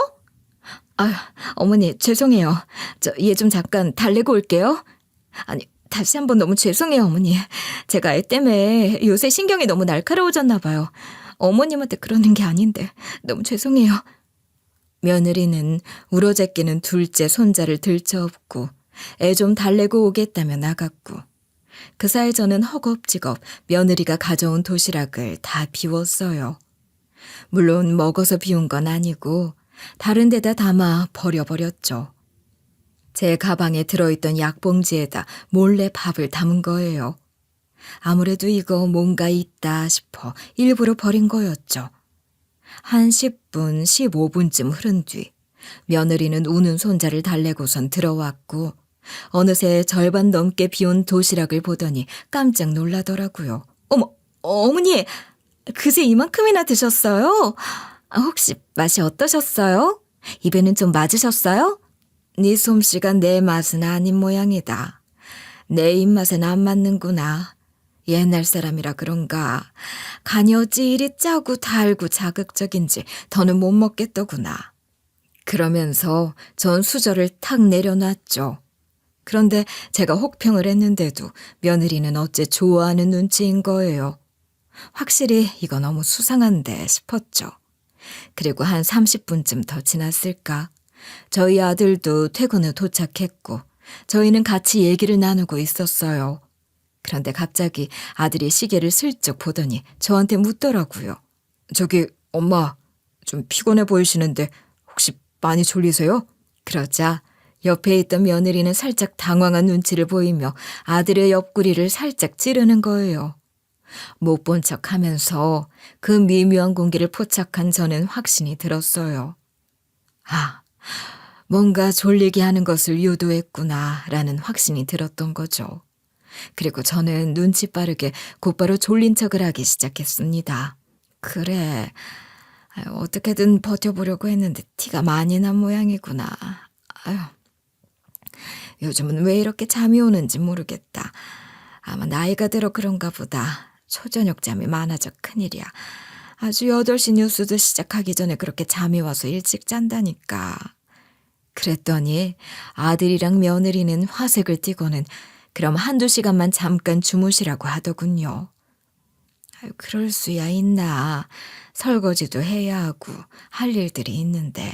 아, 어머니 죄송해요. 저 얘 좀 잠깐 달래고 올게요. 아니, 다시 한번 너무 죄송해요, 어머니. 제가 애 때문에 요새 신경이 너무 날카로워졌나 봐요. 어머님한테 그러는 게 아닌데 너무 죄송해요. 며느리는 울어제끼는 둘째 손자를 들쳐업고 애 좀 달래고 오겠다며 나갔고 그 사이 저는 허겁지겁 며느리가 가져온 도시락을 다 비웠어요. 물론 먹어서 비운 건 아니고 다른 데다 담아 버려버렸죠. 제 가방에 들어있던 약봉지에다 몰래 밥을 담은 거예요. 아무래도 이거 뭔가 있다 싶어 일부러 버린 거였죠. 한 10분, 15분쯤 흐른 뒤 며느리는 우는 손자를 달래고선 들어왔고 어느새 절반 넘게 비운 도시락을 보더니 깜짝 놀라더라고요. 어머, 어머니, 그새 이만큼이나 드셨어요? 혹시 맛이 어떠셨어요? 입에는 좀 맞으셨어요? 네 솜씨가 내 맛은 아닌 모양이다. 내 입맛엔 안 맞는구나. 옛날 사람이라 그런가. 간이 어찌 이리 짜고 달고 자극적인지 더는 못 먹겠더구나. 그러면서 전 수저를 탁 내려놨죠. 그런데 제가 혹평을 했는데도 며느리는 어째 좋아하는 눈치인 거예요. 확실히 이거 너무 수상한데 싶었죠. 그리고 한 30분쯤 더 지났을까. 저희 아들도 퇴근 후 도착했고 저희는 같이 얘기를 나누고 있었어요. 그런데 갑자기 아들이 시계를 슬쩍 보더니 저한테 묻더라고요. 저기 엄마, 좀 피곤해 보이시는데 혹시 많이 졸리세요? 그러자 옆에 있던 며느리는 살짝 당황한 눈치를 보이며 아들의 옆구리를 살짝 찌르는 거예요. 못 본 척하면서 그 미묘한 공기를 포착한 저는 확신이 들었어요. 아, 뭔가 졸리게 하는 것을 유도했구나라는 확신이 들었던 거죠. 그리고 저는 눈치 빠르게 곧바로 졸린 척을 하기 시작했습니다. 그래, 어떻게든 버텨보려고 했는데 티가 많이 난 모양이구나. 아유, 요즘은 왜 이렇게 잠이 오는지 모르겠다. 아마 나이가 들어 그런가 보다. 초저녁 잠이 많아져 큰일이야. 아주 8시 뉴스도 시작하기 전에 그렇게 잠이 와서 일찍 잔다니까. 그랬더니 아들이랑 며느리는 화색을 띠고는 그럼 한두 시간만 잠깐 주무시라고 하더군요. 아유, 그럴 수야 있나. 설거지도 해야 하고 할 일들이 있는데.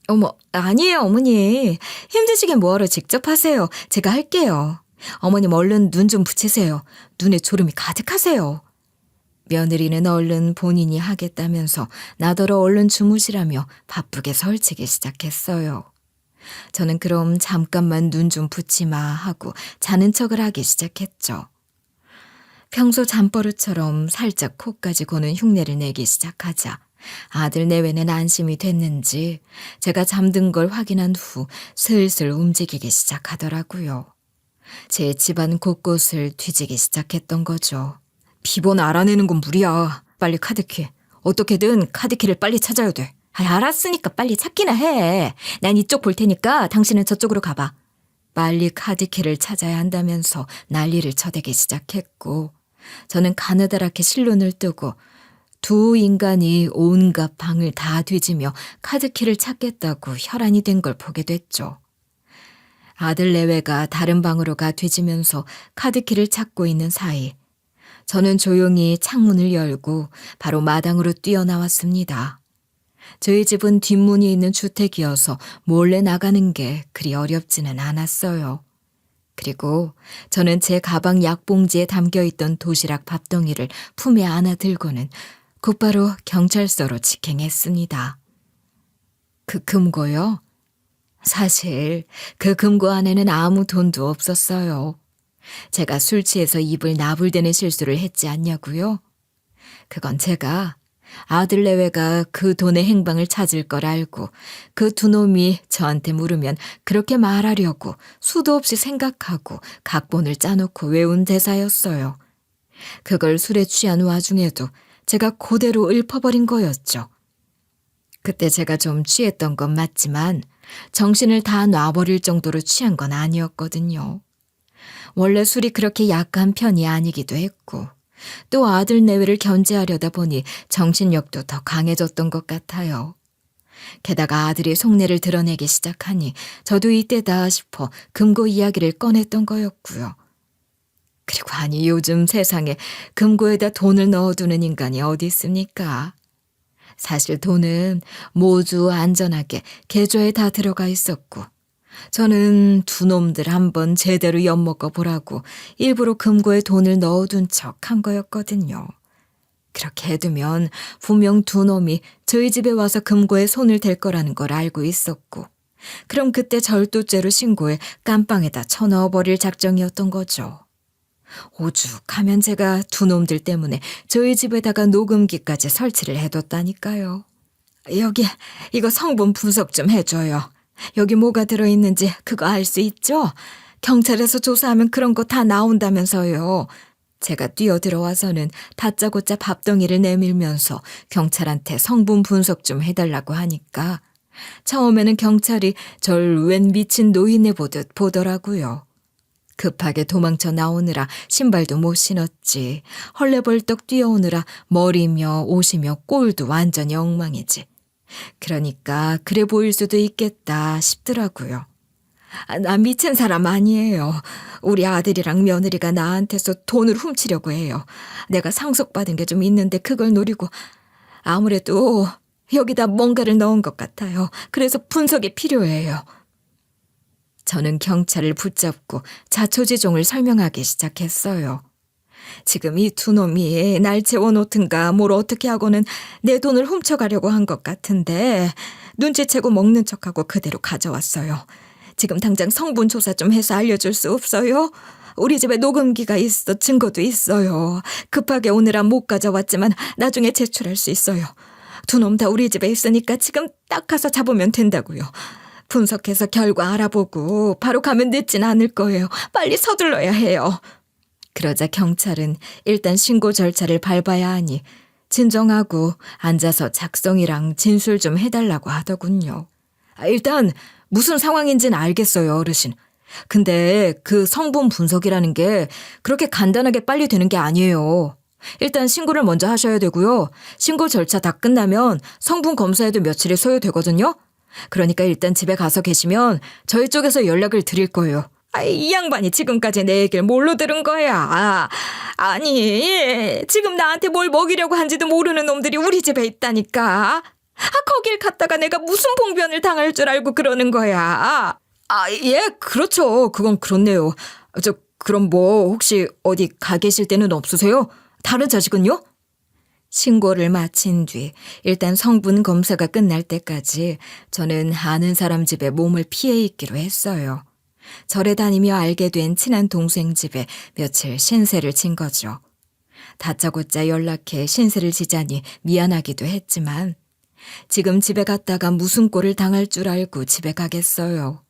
어머, 아니에요, 어머니. 힘드시게 뭐하러 직접 하세요. 제가 할게요. 어머님 얼른 눈 좀 붙이세요. 눈에 졸음이 가득하세요. 며느리는 얼른 본인이 하겠다면서 나더러 얼른 주무시라며 바쁘게 설치기 시작했어요. 저는 그럼 잠깐만 눈 좀 붙이마 하고 자는 척을 하기 시작했죠. 평소 잠버릇처럼 살짝 코까지 고는 흉내를 내기 시작하자 아들 내외는 안심이 됐는지 제가 잠든 걸 확인한 후 슬슬 움직이기 시작하더라고요. 제 집안 곳곳을 뒤지기 시작했던 거죠. 비번 알아내는 건 무리야. 빨리 카드키. 어떻게든 카드키를 빨리 찾아야 돼. 알았으니까 빨리 찾기나 해. 난 이쪽 볼 테니까 당신은 저쪽으로 가봐. 빨리 카드키를 찾아야 한다면서 난리를 쳐대기 시작했고 저는 가느다랗게 실눈을 뜨고 두 인간이 온갖 방을 다 뒤지며 카드키를 찾겠다고 혈안이 된 걸 보게 됐죠. 아들 내외가 다른 방으로 가 뒤지면서 카드키를 찾고 있는 사이 저는 조용히 창문을 열고 바로 마당으로 뛰어나왔습니다. 저희 집은 뒷문이 있는 주택이어서 몰래 나가는 게 그리 어렵지는 않았어요. 그리고 저는 제 가방 약봉지에 담겨있던 도시락 밥덩이를 품에 안아 들고는 곧바로 경찰서로 직행했습니다. 그 금고요? 사실 그 금고 안에는 아무 돈도 없었어요. 제가 술 취해서 입을 나불대는 실수를 했지 않냐고요? 그건 제가 아들 내외가 그 돈의 행방을 찾을 걸 알고 그 두 놈이 저한테 물으면 그렇게 말하려고 수도 없이 생각하고 각본을 짜놓고 외운 대사였어요. 그걸 술에 취한 와중에도 제가 그대로 읊어버린 거였죠. 그때 제가 좀 취했던 건 맞지만 정신을 다 놔버릴 정도로 취한 건 아니었거든요. 원래 술이 그렇게 약한 편이 아니기도 했고 또 아들 내외를 견제하려다 보니 정신력도 더 강해졌던 것 같아요. 게다가 아들이 속내를 드러내기 시작하니 저도 이때다 싶어 금고 이야기를 꺼냈던 거였고요. 그리고 아니 요즘 세상에 금고에다 돈을 넣어두는 인간이 어디 있습니까? 사실 돈은 모두 안전하게 계좌에 다 들어가 있었고 저는 두 놈들 한번 제대로 엿먹어 보라고 일부러 금고에 돈을 넣어둔 척 한 거였거든요. 그렇게 해두면 분명 두 놈이 저희 집에 와서 금고에 손을 댈 거라는 걸 알고 있었고 그럼 그때 절도죄로 신고해 깜빵에다 쳐넣어버릴 작정이었던 거죠. 오죽하면 제가 두 놈들 때문에 저희 집에다가 녹음기까지 설치를 해뒀다니까요. 여기 이거 성분 분석 좀 해줘요. 여기 뭐가 들어있는지 그거 알 수 있죠? 경찰에서 조사하면 그런 거 다 나온다면서요. 제가 뛰어들어와서는 다짜고짜 밥덩이를 내밀면서 경찰한테 성분 분석 좀 해달라고 하니까 처음에는 경찰이 절 웬 미친 노인네 보듯 보더라고요. 급하게 도망쳐 나오느라 신발도 못 신었지. 헐레벌떡 뛰어오느라 머리며 옷이며 꼴도 완전히 엉망이지. 그러니까 그래 보일 수도 있겠다 싶더라고요. 나 미친 사람 아니에요. 우리 아들이랑 며느리가 나한테서 돈을 훔치려고 해요. 내가 상속받은 게 좀 있는데 그걸 노리고 아무래도 여기다 뭔가를 넣은 것 같아요. 그래서 분석이 필요해요. 저는 경찰을 붙잡고 자초지종을 설명하기 시작했어요. 지금 이 두 놈이 날 재워놓든가 뭘 어떻게 하고는 내 돈을 훔쳐가려고 한 것 같은데 눈치채고 먹는 척하고 그대로 가져왔어요. 지금 당장 성분 조사 좀 해서 알려줄 수 없어요? 우리 집에 녹음기가 있어 증거도 있어요. 급하게 오느라 못 가져왔지만 나중에 제출할 수 있어요. 두 놈 다 우리 집에 있으니까 지금 딱 가서 잡으면 된다고요. 분석해서 결과 알아보고 바로 가면 늦진 않을 거예요. 빨리 서둘러야 해요. 그러자 경찰은 일단 신고 절차를 밟아야 하니 진정하고 앉아서 작성이랑 진술 좀 해달라고 하더군요. 일단 무슨 상황인지는 알겠어요, 어르신. 근데 그 성분 분석이라는 게 그렇게 간단하게 빨리 되는 게 아니에요. 일단 신고를 먼저 하셔야 되고요. 신고 절차 다 끝나면 성분 검사에도 며칠이 소요되거든요. 그러니까 일단 집에 가서 계시면 저희 쪽에서 연락을 드릴 거예요. 이 양반이 지금까지 내 얘기를 뭘로 들은 거야? 아니, 지금 나한테 뭘 먹이려고 한지도 모르는 놈들이 우리 집에 있다니까. 거길 갔다가 내가 무슨 봉변을 당할 줄 알고 그러는 거야. 예, 그렇죠. 그건 그렇네요. 그럼 뭐 혹시 어디 가 계실 때는 없으세요? 다른 자식은요? 신고를 마친 뒤 일단 성분 검사가 끝날 때까지 저는 아는 사람 집에 몸을 피해 있기로 했어요. 절에 다니며 알게 된 친한 동생 집에 며칠 신세를 진 거죠. 다짜고짜 연락해 신세를 지자니 미안하기도 했지만 지금 집에 갔다가 무슨 꼴을 당할 줄 알고 집에 가겠어요.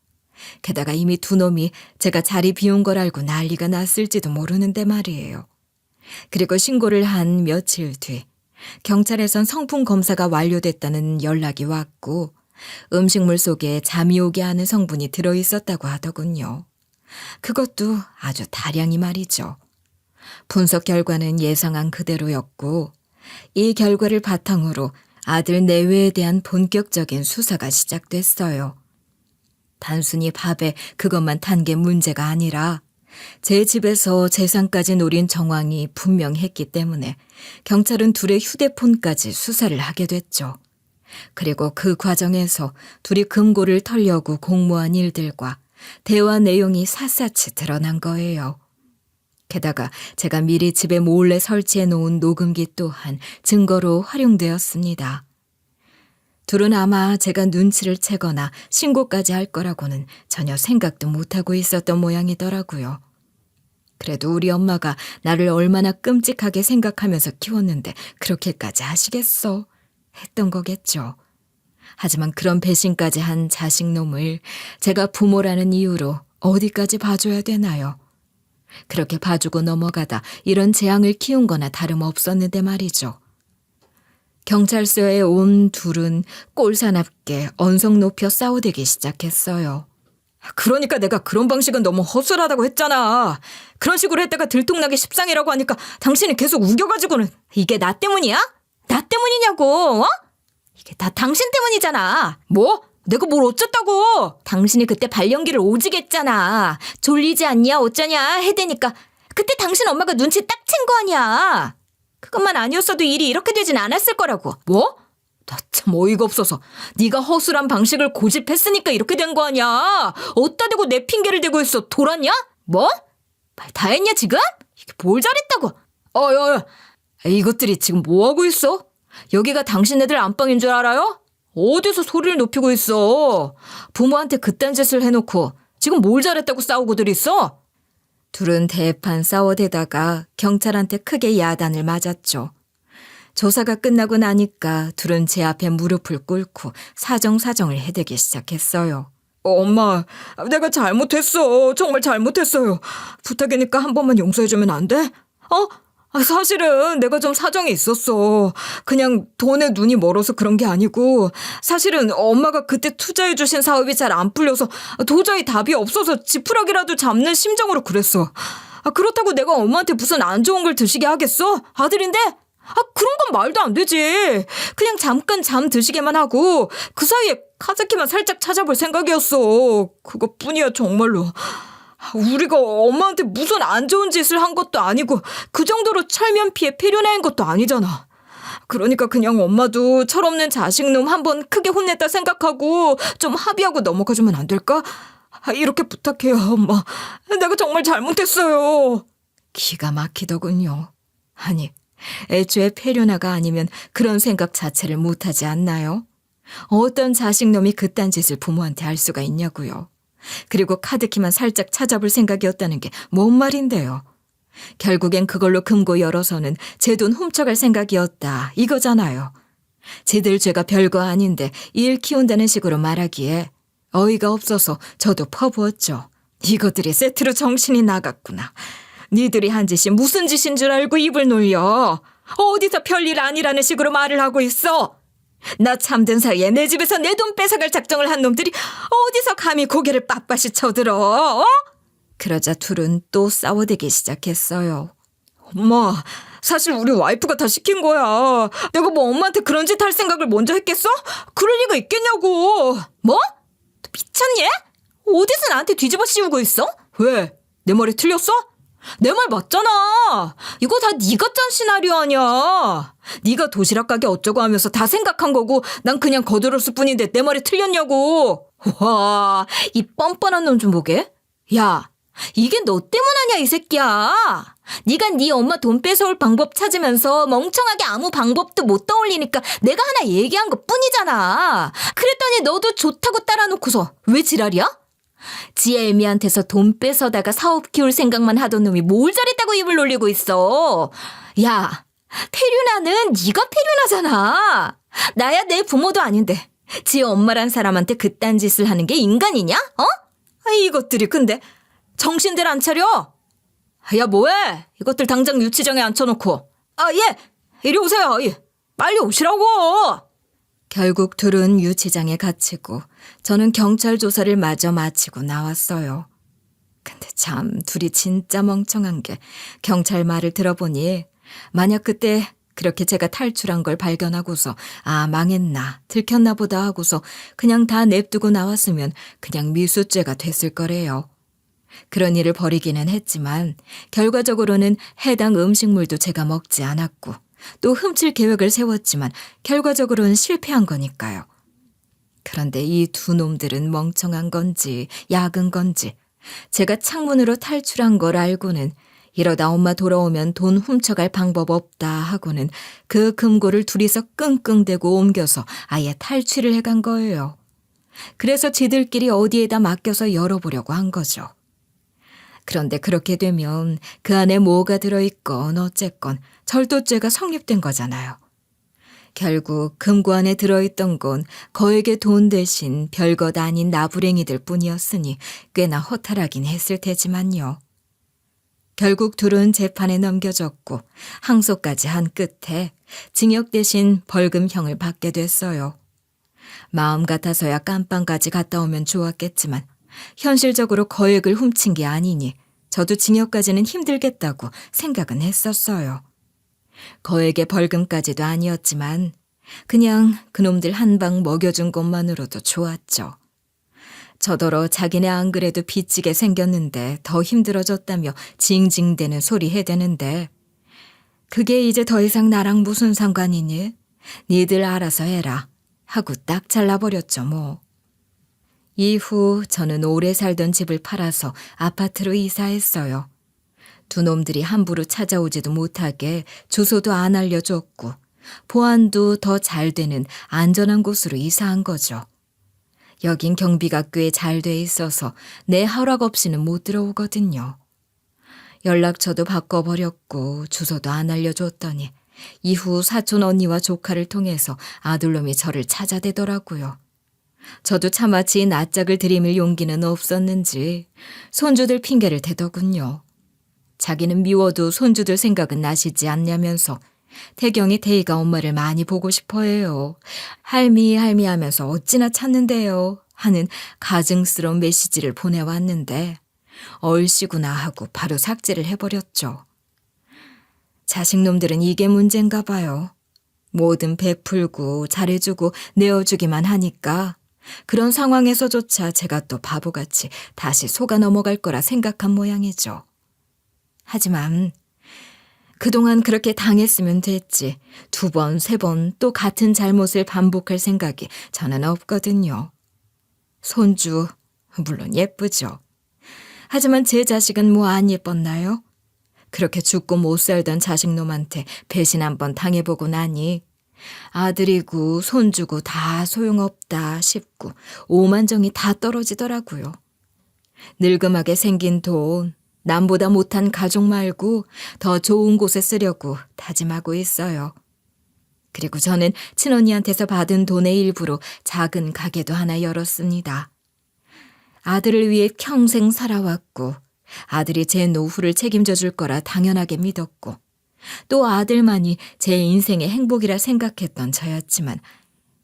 게다가 이미 두 놈이 제가 자리 비운 걸 알고 난리가 났을지도 모르는데 말이에요. 그리고 신고를 한 며칠 뒤 경찰에선 성분 검사가 완료됐다는 연락이 왔고 음식물 속에 잠이 오게 하는 성분이 들어있었다고 하더군요. 그것도 아주 다량이 말이죠. 분석 결과는 예상한 그대로였고 이 결과를 바탕으로 아들 내외에 대한 본격적인 수사가 시작됐어요. 단순히 밥에 그것만 탄 게 문제가 아니라 제 집에서 재산까지 노린 정황이 분명했기 때문에 경찰은 둘의 휴대폰까지 수사를 하게 됐죠. 그리고 그 과정에서 둘이 금고를 털려고 공모한 일들과 대화 내용이 샅샅이 드러난 거예요. 게다가 제가 미리 집에 몰래 설치해 놓은 녹음기 또한 증거로 활용되었습니다. 둘은 아마 제가 눈치를 채거나 신고까지 할 거라고는 전혀 생각도 못하고 있었던 모양이더라고요. 그래도 우리 엄마가 나를 얼마나 끔찍하게 생각하면서 키웠는데 그렇게까지 하시겠어? 했던 거겠죠. 하지만 그런 배신까지 한 자식놈을 제가 부모라는 이유로 어디까지 봐줘야 되나요? 그렇게 봐주고 넘어가다 이런 재앙을 키운 거나 다름없었는데 말이죠. 경찰서에 온 둘은 꼴사납게 언성 높여 싸우대기 시작했어요. 그러니까 내가 그런 방식은 너무 허술하다고 했잖아. 그런 식으로 했다가 들통나게 십상이라고 하니까 당신이 계속 우겨가지고는. 이게 나 때문이야? 나 때문이냐고, 어? 이게 다 당신 때문이잖아. 뭐? 내가 뭘 어쨌다고? 당신이 그때 발연기를 오지게 했잖아. 졸리지 않냐 어쩌냐 해대니까 그때 당신 엄마가 눈치 딱 챈 거 아니야. 그것만 아니었어도 일이 이렇게 되진 않았을 거라고. 뭐? 나 참 어이가 없어서. 네가 허술한 방식을 고집했으니까 이렇게 된 거 아니야. 어디다 대고 내 핑계를 대고 있어. 돌았냐? 뭐? 말 다 했냐 지금? 이게 뭘 잘했다고? 야. 이것들이 지금 뭐하고 있어? 여기가 당신네들 안방인 줄 알아요? 어디서 소리를 높이고 있어. 부모한테 그딴 짓을 해놓고 지금 뭘 잘했다고 싸우고들 있어? 둘은 대판 싸워대다가 경찰한테 크게 야단을 맞았죠. 조사가 끝나고 나니까 둘은 제 앞에 무릎을 꿇고 사정사정을 해대기 시작했어요. 엄마, 내가 잘못했어. 정말 잘못했어요. 부탁이니까 한 번만 용서해주면 안 돼? 사실은 내가 좀 사정이 있었어. 그냥 돈에 눈이 멀어서 그런 게 아니고 사실은 엄마가 그때 투자해주신 사업이 잘 안 풀려서 도저히 답이 없어서 지푸라기라도 잡는 심정으로 그랬어. 그렇다고 내가 엄마한테 무슨 안 좋은 걸 드시게 하겠어? 아들인데? 그런 건 말도 안 되지. 그냥 잠깐 잠 드시게만 하고 그 사이에 카자키만 살짝 찾아볼 생각이었어. 그것뿐이야 정말로. 우리가 엄마한테 무슨 안 좋은 짓을 한 것도 아니고 그 정도로 철면피에 폐륜한 것도 아니잖아. 그러니까 그냥 엄마도 철없는 자식놈 한번 크게 혼냈다 생각하고 좀 합의하고 넘어가주면 안 될까? 이렇게 부탁해요 엄마. 내가 정말 잘못했어요. 기가 막히더군요. 아니 애초에 폐륜아가 아니면 그런 생각 자체를 못하지 않나요? 어떤 자식놈이 그딴 짓을 부모한테 할 수가 있냐고요. 그리고 카드키만 살짝 찾아볼 생각이었다는 게 뭔 말인데요. 결국엔 그걸로 금고 열어서는 제 돈 훔쳐갈 생각이었다 이거잖아요. 쟤들 죄가 별거 아닌데 일 키운다는 식으로 말하기에 어이가 없어서 저도 퍼부었죠. 이것들이 세트로 정신이 나갔구나. 니들이 한 짓이 무슨 짓인 줄 알고 입을 놀려. 어디서 별일 아니라는 식으로 말을 하고 있어. 나 잠든 사이에 내 집에서 내 돈 뺏어갈 작정을 한 놈들이 어디서 감히 고개를 빳빳이 쳐들어? 어? 그러자 둘은 또 싸워대기 시작했어요. 엄마, 사실 우리 와이프가 다 시킨 거야. 내가 뭐 엄마한테 그런 짓 할 생각을 먼저 했겠어? 그럴 리가 있겠냐고. 뭐? 너 미쳤니? 어디서 나한테 뒤집어 씌우고 있어? 왜? 내 말이 틀렸어? 내 말 맞잖아. 이거 다 네가 짠 시나리오 아니야. 네가 도시락 가게 어쩌고 하면서 다 생각한 거고 난 그냥 거들었을 뿐인데 내 말이 틀렸냐고. 와, 이 뻔뻔한 놈 좀 보게. 야, 이게 너 때문 아냐 이 새끼야. 네가 네 엄마 돈 뺏어올 방법 찾으면서 멍청하게 아무 방법도 못 떠올리니까 내가 하나 얘기한 것 뿐이잖아. 그랬더니 너도 좋다고 따라놓고서 왜 지랄이야? 지 애미한테서 돈 뺏어다가 사업 키울 생각만 하던 놈이 뭘 잘했다고 입을 놀리고 있어. 야, 폐륜아는 네가 폐륜아잖아. 나야 내 부모도 아닌데 지 엄마란 사람한테 그딴 짓을 하는 게 인간이냐? 이것들이 근데 정신들 안 차려? 야, 뭐해? 이것들 당장 유치장에 앉혀놓고. 예, 이리 오세요. 빨리 오시라고. 결국 둘은 유치장에 갇히고 저는 경찰 조사를 마저 마치고 나왔어요. 근데 참 둘이 진짜 멍청한 게 경찰 말을 들어보니 만약 그때 그렇게 제가 탈출한 걸 발견하고서 망했나 들켰나 보다 하고서 그냥 다 냅두고 나왔으면 그냥 미수죄가 됐을 거래요. 그런 일을 벌이기는 했지만 결과적으로는 해당 음식물도 제가 먹지 않았고 또 훔칠 계획을 세웠지만 결과적으로는 실패한 거니까요. 그런데 이 두 놈들은 멍청한 건지 약은 건지 제가 창문으로 탈출한 걸 알고는 이러다 엄마 돌아오면 돈 훔쳐갈 방법 없다 하고는 그 금고를 둘이서 끙끙대고 옮겨서 아예 탈취를 해간 거예요. 그래서 지들끼리 어디에다 맡겨서 열어보려고 한 거죠. 그런데 그렇게 되면 그 안에 뭐가 들어있건 어쨌건 절도죄가 성립된 거잖아요. 결국 금고 안에 들어있던 건 거액의 돈 대신 별것 아닌 나부랭이들 뿐이었으니 꽤나 허탈하긴 했을 테지만요. 결국 둘은 재판에 넘겨졌고 항소까지 한 끝에 징역 대신 벌금형을 받게 됐어요. 마음 같아서야 깜빵까지 갔다 오면 좋았겠지만 현실적으로 거액을 훔친 게 아니니 저도 징역까지는 힘들겠다고 생각은 했었어요. 거액의 벌금까지도 아니었지만 그냥 그놈들 한 방 먹여준 것만으로도 좋았죠. 저더러 자기네 안 그래도 빚지게 생겼는데 더 힘들어졌다며 징징대는 소리 해대는데 그게 이제 더 이상 나랑 무슨 상관이니? 니들 알아서 해라 하고 딱 잘라버렸죠 뭐. 이후 저는 오래 살던 집을 팔아서 아파트로 이사했어요. 두 놈들이 함부로 찾아오지도 못하게 주소도 안 알려줬고 보안도 더 잘 되는 안전한 곳으로 이사한 거죠. 여긴 경비가 꽤 잘 돼 있어서 내 허락 없이는 못 들어오거든요. 연락처도 바꿔버렸고 주소도 안 알려줬더니 이후 사촌 언니와 조카를 통해서 아들놈이 저를 찾아대더라고요. 저도 차마치 낯짝을 들이밀 용기는 없었는지 손주들 핑계를 대더군요. 자기는 미워도 손주들 생각은 나시지 않냐면서 태경이 태희가 엄마를 많이 보고 싶어해요. 할미 하면서 어찌나 찾는데요 하는 가증스러운 메시지를 보내왔는데 얼씨구나 하고 바로 삭제를 해버렸죠. 자식놈들은 이게 문제인가 봐요. 뭐든 베풀고 잘해주고 내어주기만 하니까 그런 상황에서조차 제가 또 바보같이 다시 속아 넘어갈 거라 생각한 모양이죠. 하지만 그동안 그렇게 당했으면 됐지 2번, 3번 또 같은 잘못을 반복할 생각이 저는 없거든요. 손주, 물론 예쁘죠. 하지만 제 자식은 뭐 안 예뻤나요? 그렇게 죽고 못 살던 자식놈한테 배신 한번 당해보고 나니 아들이고 손주고 다 소용없다 싶고 오만정이 다 떨어지더라고요. 늙음하게 생긴 돈, 남보다 못한 가족 말고 더 좋은 곳에 쓰려고 다짐하고 있어요. 그리고 저는 친언니한테서 받은 돈의 일부로 작은 가게도 하나 열었습니다. 아들을 위해 평생 살아왔고 아들이 제 노후를 책임져 줄 거라 당연하게 믿었고 또 아들만이 제 인생의 행복이라 생각했던 저였지만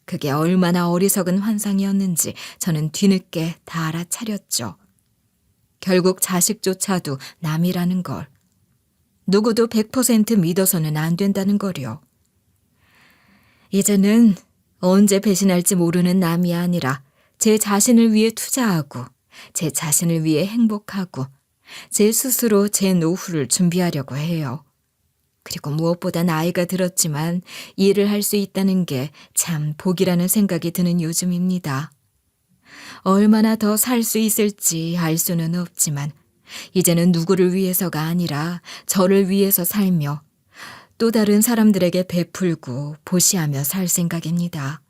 그게 얼마나 어리석은 환상이었는지 저는 뒤늦게 다 알아차렸죠. 결국 자식조차도 남이라는 걸. 누구도 100% 믿어서는 안 된다는 거요. 이제는 언제 배신할지 모르는 남이 아니라 제 자신을 위해 투자하고 제 자신을 위해 행복하고 제 스스로 제 노후를 준비하려고 해요. 그리고 무엇보다 나이가 들었지만 일을 할 수 있다는 게 참 복이라는 생각이 드는 요즘입니다. 얼마나 더 살 수 있을지 알 수는 없지만 이제는 누구를 위해서가 아니라 저를 위해서 살며 또 다른 사람들에게 베풀고 보시하며 살 생각입니다.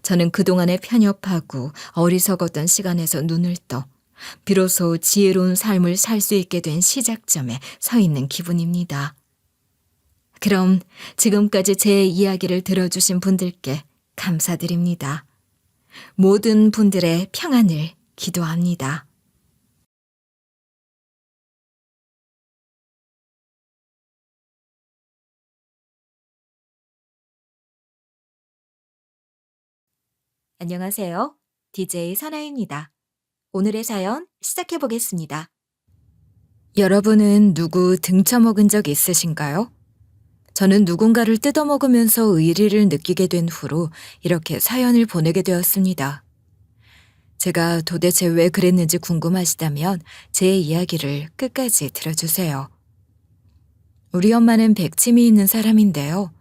저는 그동안에 편협하고 어리석었던 시간에서 눈을 떠 비로소 지혜로운 삶을 살 수 있게 된 시작점에 서 있는 기분입니다. 그럼 지금까지 제 이야기를 들어주신 분들께 감사드립니다. 모든 분들의 평안을 기도합니다. 안녕하세요. DJ 사나입니다. 오늘의 사연 시작해 보겠습니다. 여러분은 누구 등쳐먹은 적 있으신가요? 저는 누군가를 뜯어먹으면서 의리를 느끼게 된 후로 이렇게 사연을 보내게 되었습니다. 제가 도대체 왜 그랬는지 궁금하시다면 제 이야기를 끝까지 들어주세요. 우리 엄마는 백침이 있는 사람인데요.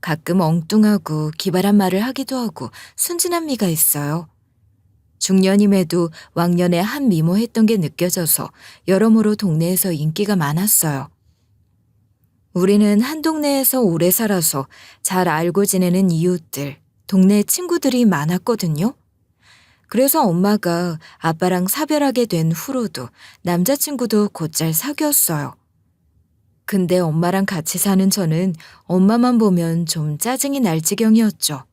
가끔 엉뚱하고 기발한 말을 하기도 하고 순진한 미가 있어요. 중년임에도 왕년에 한 미모했던 게 느껴져서 여러모로 동네에서 인기가 많았어요. 우리는 한 동네에서 오래 살아서 잘 알고 지내는 이웃들, 동네 친구들이 많았거든요. 그래서 엄마가 아빠랑 사별하게 된 후로도 남자친구도 곧잘 사귀었어요. 근데 엄마랑 같이 사는 저는 엄마만 보면 좀 짜증이 날 지경이었죠.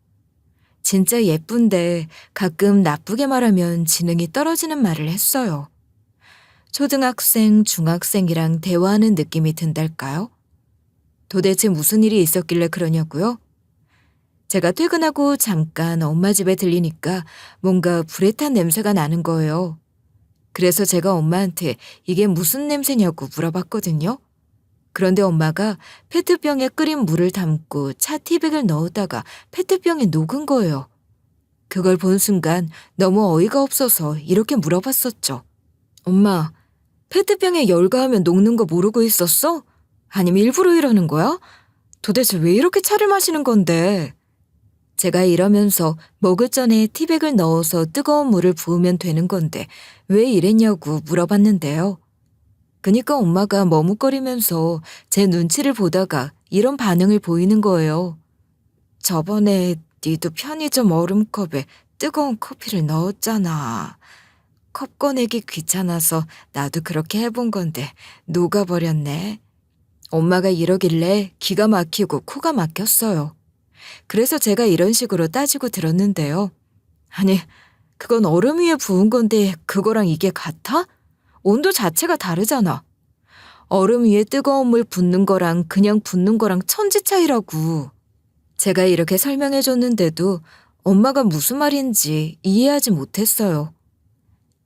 진짜 예쁜데 가끔 나쁘게 말하면 지능이 떨어지는 말을 했어요. 초등학생, 중학생이랑 대화하는 느낌이 든달까요? 도대체 무슨 일이 있었길래 그러냐고요? 제가 퇴근하고 잠깐 엄마 집에 들리니까 뭔가 불에 탄 냄새가 나는 거예요. 그래서 제가 엄마한테 이게 무슨 냄새냐고 물어봤거든요. 그런데 엄마가 페트병에 끓인 물을 담고 차 티백을 넣었다가 페트병에 녹은 거예요. 그걸 본 순간 너무 어이가 없어서 이렇게 물어봤었죠. 엄마, 페트병에 열가하면 녹는 거 모르고 있었어? 아니면 일부러 이러는 거야? 도대체 왜 이렇게 차를 마시는 건데? 제가 이러면서 먹을 전에 티백을 넣어서 뜨거운 물을 부으면 되는 건데 왜 이랬냐고 물어봤는데요. 그니까 엄마가 머뭇거리면서 제 눈치를 보다가 이런 반응을 보이는 거예요. 저번에 니도 편의점 얼음컵에 뜨거운 커피를 넣었잖아. 컵 꺼내기 귀찮아서 나도 그렇게 해본 건데 녹아버렸네. 엄마가 이러길래 기가 막히고 코가 막혔어요. 그래서 제가 이런 식으로 따지고 들었는데요. 아니, 그건 얼음 위에 부은 건데 그거랑 이게 같아? 온도 자체가 다르잖아. 얼음 위에 뜨거운 물 붓는 거랑 그냥 붓는 거랑 천지 차이라고. 제가 이렇게 설명해 줬는데도 엄마가 무슨 말인지 이해하지 못했어요.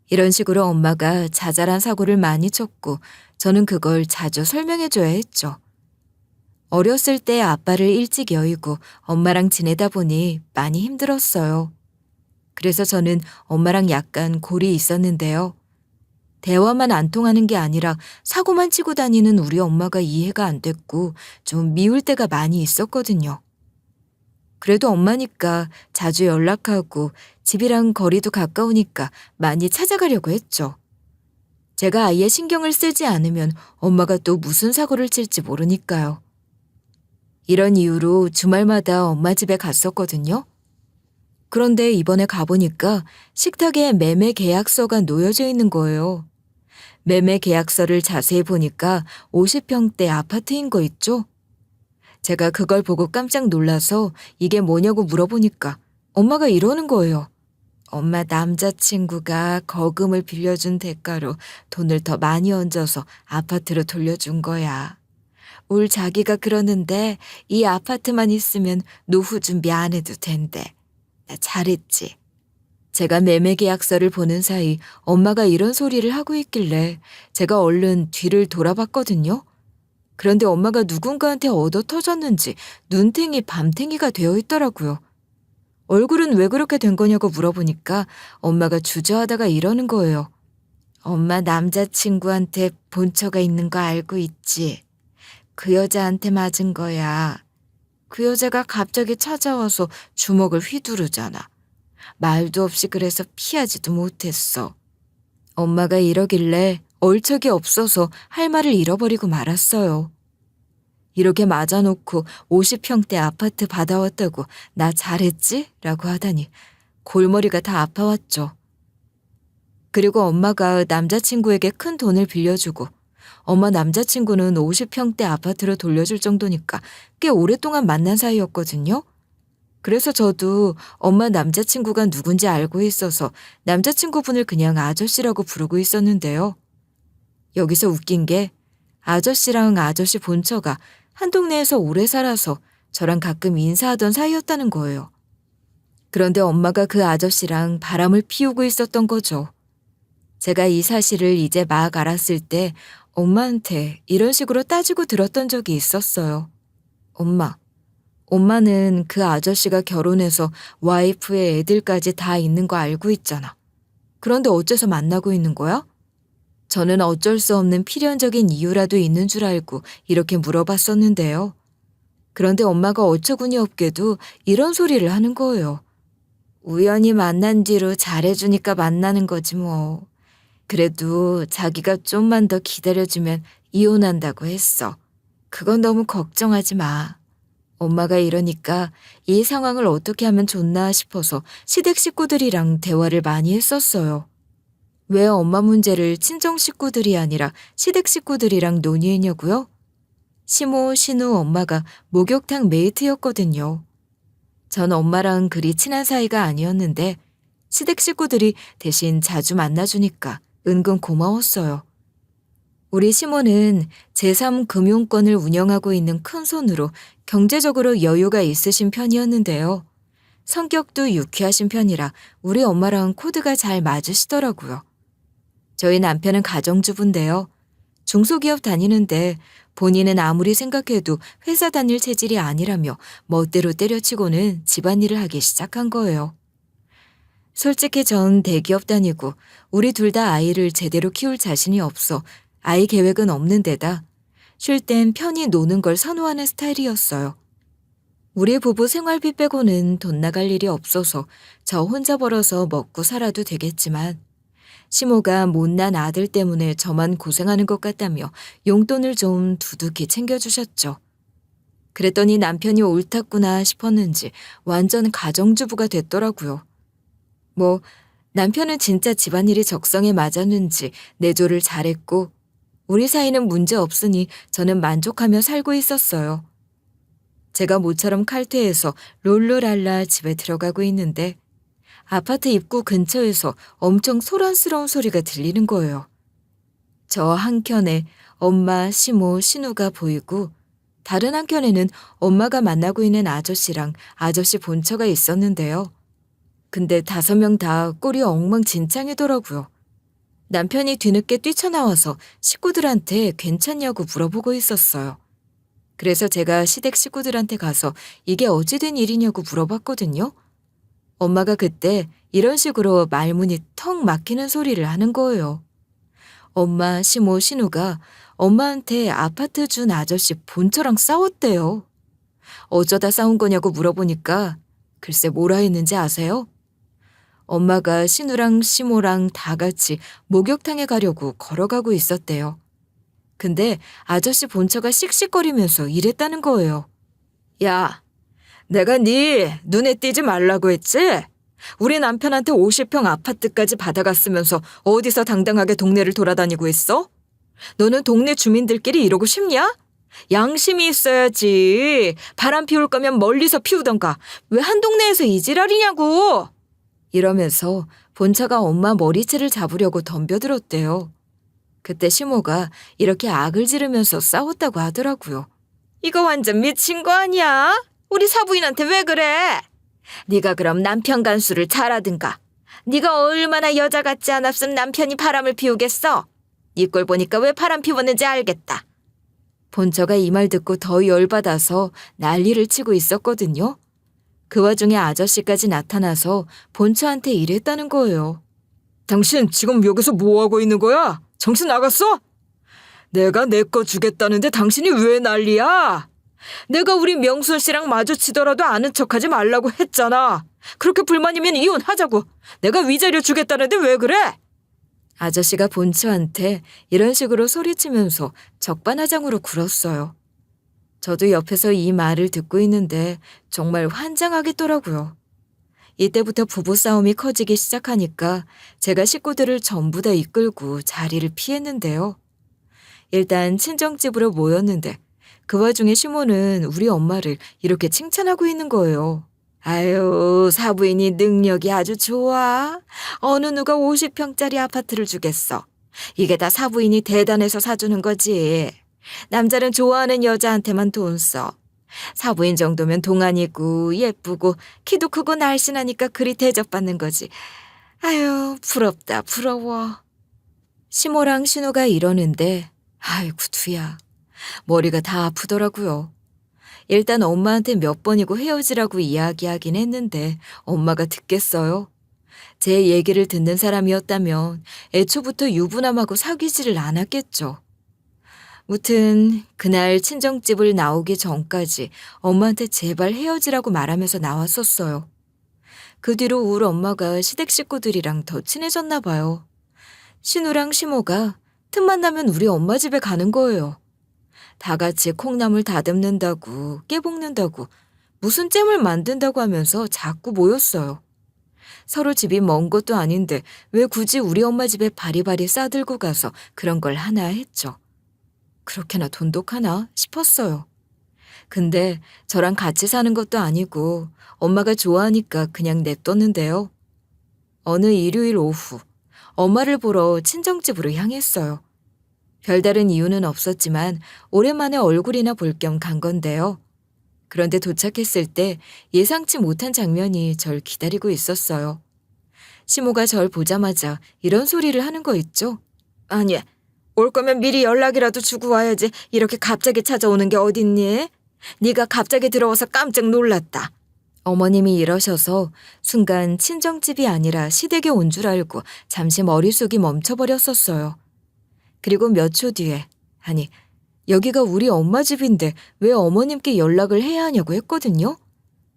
이런 식으로 엄마가 자잘한 사고를 많이 쳤고 저는 그걸 자주 설명해 줘야 했죠. 어렸을 때 아빠를 일찍 여의고 엄마랑 지내다 보니 많이 힘들었어요. 그래서 저는 엄마랑 약간 골이 있었는데요. 대화만 안 통하는 게 아니라 사고만 치고 다니는 우리 엄마가 이해가 안 됐고 좀 미울 때가 많이 있었거든요. 그래도 엄마니까 자주 연락하고 집이랑 거리도 가까우니까 많이 찾아가려고 했죠. 제가 아예 신경을 쓰지 않으면 엄마가 또 무슨 사고를 칠지 모르니까요. 이런 이유로 주말마다 엄마 집에 갔었거든요. 그런데 이번에 가보니까 식탁에 매매 계약서가 놓여져 있는 거예요. 매매 계약서를 자세히 보니까 50평대 아파트인 거 있죠? 제가 그걸 보고 깜짝 놀라서 이게 뭐냐고 물어보니까 엄마가 이러는 거예요. 엄마 남자친구가 거금을 빌려준 대가로 돈을 더 많이 얹어서 아파트로 돌려준 거야. 울 자기가 그러는데 이 아파트만 있으면 노후 준비 안 해도 된대. 나 잘했지. 제가 매매 계약서를 보는 사이 엄마가 이런 소리를 하고 있길래 제가 얼른 뒤를 돌아봤거든요. 그런데 엄마가 누군가한테 얻어 터졌는지 눈탱이 밤탱이가 되어 있더라고요. 얼굴은 왜 그렇게 된 거냐고 물어보니까 엄마가 주저하다가 이러는 거예요. 엄마 남자친구한테 본처가 있는 거 알고 있지? 그 여자한테 맞은 거야. 그 여자가 갑자기 찾아와서 주먹을 휘두르잖아. 말도 없이 그래서 피하지도 못했어. 엄마가 이러길래 얼척이 없어서 할 말을 잃어버리고 말았어요. 이렇게 맞아놓고 50평대 아파트 받아왔다고 나 잘했지? 라고 하다니 골머리가 다 아파왔죠. 그리고 엄마가 남자친구에게 큰 돈을 빌려주고 엄마 남자친구는 50평대 아파트로 돌려줄 정도니까 꽤 오랫동안 만난 사이였거든요. 그래서 저도 엄마 남자친구가 누군지 알고 있어서 남자친구분을 그냥 아저씨라고 부르고 있었는데요. 여기서 웃긴 게 아저씨랑 아저씨 본처가 한 동네에서 오래 살아서 저랑 가끔 인사하던 사이였다는 거예요. 그런데 엄마가 그 아저씨랑 바람을 피우고 있었던 거죠. 제가 이 사실을 이제 막 알았을 때 엄마한테 이런 식으로 따지고 들었던 적이 있었어요. 엄마는 그 아저씨가 결혼해서 와이프의 애들까지 다 있는 거 알고 있잖아. 그런데 어째서 만나고 있는 거야? 저는 어쩔 수 없는 필연적인 이유라도 있는 줄 알고 이렇게 물어봤었는데요. 그런데 엄마가 어처구니 없게도 이런 소리를 하는 거예요. 우연히 만난 뒤로 잘해주니까 만나는 거지 뭐. 그래도 자기가 좀만 더 기다려주면 이혼한다고 했어. 그건 너무 걱정하지 마. 엄마가 이러니까 이 상황을 어떻게 하면 좋나 싶어서 시댁 식구들이랑 대화를 많이 했었어요. 왜 엄마 문제를 친정 식구들이 아니라 시댁 식구들이랑 논의했냐고요? 시모, 신우 엄마가 목욕탕 메이트였거든요. 전 엄마랑 그리 친한 사이가 아니었는데 시댁 식구들이 대신 자주 만나주니까 은근 고마웠어요. 우리 시모는 제3금융권을 운영하고 있는 큰 손으로 경제적으로 여유가 있으신 편이었는데요. 성격도 유쾌하신 편이라 우리 엄마랑 코드가 잘 맞으시더라고요. 저희 남편은 가정주부인데요. 중소기업 다니는데 본인은 아무리 생각해도 회사 다닐 체질이 아니라며 멋대로 때려치고는 집안일을 하기 시작한 거예요. 솔직히 전 대기업 다니고 우리 둘 다 아이를 제대로 키울 자신이 없어 아이 계획은 없는 데다 쉴 땐 편히 노는 걸 선호하는 스타일이었어요. 우리 부부 생활비 빼고는 돈 나갈 일이 없어서 저 혼자 벌어서 먹고 살아도 되겠지만 시모가 못난 아들 때문에 저만 고생하는 것 같다며 용돈을 좀 두둑히 챙겨주셨죠. 그랬더니 남편이 옳았구나 싶었는지 완전 가정주부가 됐더라고요. 뭐 남편은 진짜 집안일이 적성에 맞았는지 내조를 잘했고 우리 사이는 문제 없으니 저는 만족하며 살고 있었어요. 제가 모처럼 칼퇴해서 롤루랄라 집에 들어가고 있는데 아파트 입구 근처에서 엄청 소란스러운 소리가 들리는 거예요. 저 한켠에 엄마, 시모, 신우가 보이고 다른 한켠에는 엄마가 만나고 있는 아저씨랑 아저씨 본처가 있었는데요. 근데 5명 다 꼴이 엉망진창이더라고요. 남편이 뒤늦게 뛰쳐나와서 식구들한테 괜찮냐고 물어보고 있었어요. 그래서 제가 시댁 식구들한테 가서 이게 어찌 된 일이냐고 물어봤거든요. 엄마가 그때 이런 식으로 말문이 턱 막히는 소리를 하는 거예요. 엄마, 시모, 신우가 엄마한테 아파트 준 아저씨 본처랑 싸웠대요. 어쩌다 싸운 거냐고 물어보니까 글쎄 뭐라 했는지 아세요? 엄마가 신우랑 시모랑 다 같이 목욕탕에 가려고 걸어가고 있었대요. 근데 아저씨 본처가 씩씩거리면서 이랬다는 거예요. 야, 내가 네 눈에 띄지 말라고 했지? 우리 남편한테 50평 아파트까지 받아갔으면서 어디서 당당하게 동네를 돌아다니고 있어? 너는 동네 주민들끼리 이러고 싶냐? 양심이 있어야지. 바람 피울 거면 멀리서 피우던가. 왜 한 동네에서 이 지랄이냐고. 이러면서 본처가 엄마 머리채를 잡으려고 덤벼들었대요. 그때 시모가 이렇게 악을 지르면서 싸웠다고 하더라고요. 이거 완전 미친 거 아니야? 우리 사부인한테 왜 그래? 네가 그럼 남편 간수를 잘하든가. 네가 얼마나 여자 같지 않았으면 남편이 바람을 피우겠어? 네 꼴 보니까 왜 바람 피웠는지 알겠다. 본처가 이 말 듣고 더 열받아서 난리를 치고 있었거든요. 그 와중에 아저씨까지 나타나서 본처한테 이랬다는 거예요. 당신 지금 여기서 뭐하고 있는 거야? 정신 나갔어? 내가 내 거 주겠다는데 당신이 왜 난리야? 내가 우리 명순 씨랑 마주치더라도 아는 척하지 말라고 했잖아. 그렇게 불만이면 이혼하자고. 내가 위자료 주겠다는데 왜 그래? 아저씨가 본처한테 이런 식으로 소리치면서 적반하장으로 굴었어요. 저도 옆에서 이 말을 듣고 있는데 정말 환장하겠더라고요. 이때부터 부부싸움이 커지기 시작하니까 제가 식구들을 전부 다 이끌고 자리를 피했는데요. 일단 친정집으로 모였는데 그 와중에 시모는 우리 엄마를 이렇게 칭찬하고 있는 거예요. 아유, 사부인이 능력이 아주 좋아. 어느 누가 50평짜리 아파트를 주겠어. 이게 다 사부인이 대단해서 사주는 거지. 남자는 좋아하는 여자한테만 돈 써. 사부인 정도면 동안이고 예쁘고 키도 크고 날씬하니까 그리 대접받는 거지. 아유, 부럽다 부러워. 시모랑 신우가 이러는데 아이고 두야. 머리가 다 아프더라고요. 일단 엄마한테 몇 번이고 헤어지라고 이야기하긴 했는데 엄마가 듣겠어요. 제 얘기를 듣는 사람이었다면 애초부터 유부남하고 사귀지를 않았겠죠. 무튼 그날 친정집을 나오기 전까지 엄마한테 제발 헤어지라고 말하면서 나왔었어요. 그 뒤로 우리 엄마가 시댁 식구들이랑 더 친해졌나 봐요. 신우랑 시모가 틈만 나면 우리 엄마 집에 가는 거예요. 다 같이 콩나물 다듬는다고, 깨볶는다고, 무슨 잼을 만든다고 하면서 자꾸 모였어요. 서로 집이 먼 것도 아닌데 왜 굳이 우리 엄마 집에 바리바리 싸들고 가서 그런 걸 하나 했죠. 그렇게나 돈독하나 싶었어요. 근데 저랑 같이 사는 것도 아니고 엄마가 좋아하니까 그냥 냅뒀는데요. 어느 일요일 오후 엄마를 보러 친정집으로 향했어요. 별다른 이유는 없었지만 오랜만에 얼굴이나 볼 겸 간 건데요. 그런데 도착했을 때 예상치 못한 장면이 절 기다리고 있었어요. 시모가 절 보자마자 이런 소리를 하는 거 있죠? 아니, 올 거면 미리 연락이라도 주고 와야지 이렇게 갑자기 찾아오는 게 어딨니? 네가 갑자기 들어와서 깜짝 놀랐다. 어머님이 이러셔서 순간 친정집이 아니라 시댁에 온 줄 알고 잠시 머릿속이 멈춰버렸었어요. 그리고 몇 초 뒤에, 아니, 여기가 우리 엄마 집인데 왜 어머님께 연락을 해야 하냐고 했거든요.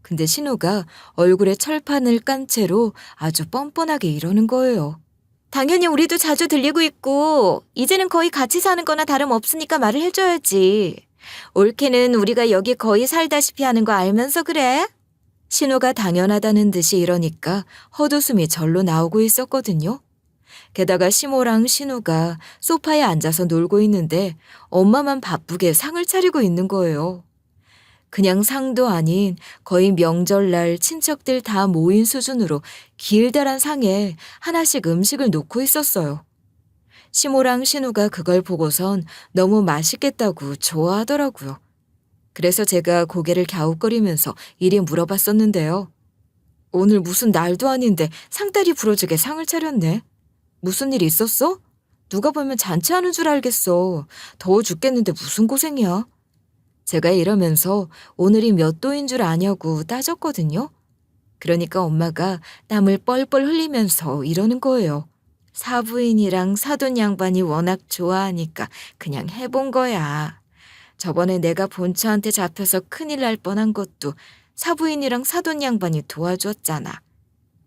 근데 신우가 얼굴에 철판을 깐 채로 아주 뻔뻔하게 이러는 거예요. 당연히 우리도 자주 들리고 있고 이제는 거의 같이 사는 거나 다름없으니까 말을 해줘야지. 올케는 우리가 여기 거의 살다시피 하는 거 알면서 그래? 신우가 당연하다는 듯이 이러니까 헛웃음이 절로 나오고 있었거든요. 게다가 시모랑 신우가 소파에 앉아서 놀고 있는데 엄마만 바쁘게 상을 차리고 있는 거예요. 그냥 상도 아닌 거의 명절날 친척들 다 모인 수준으로 길다란 상에 하나씩 음식을 놓고 있었어요. 시모랑 신우가 그걸 보고선 너무 맛있겠다고 좋아하더라고요. 그래서 제가 고개를 갸웃거리면서 이리 물어봤었는데요. 오늘 무슨 날도 아닌데 상다리 부러지게 상을 차렸네. 무슨 일 있었어? 누가 보면 잔치하는 줄 알겠어. 더워 죽겠는데 무슨 고생이야. 제가 이러면서 오늘이 몇 도인 줄 아냐고 따졌거든요. 그러니까 엄마가 땀을 뻘뻘 흘리면서 이러는 거예요. 사부인이랑 사돈 양반이 워낙 좋아하니까 그냥 해본 거야. 저번에 내가 본처한테 잡혀서 큰일 날 뻔한 것도 사부인이랑 사돈 양반이 도와줬잖아.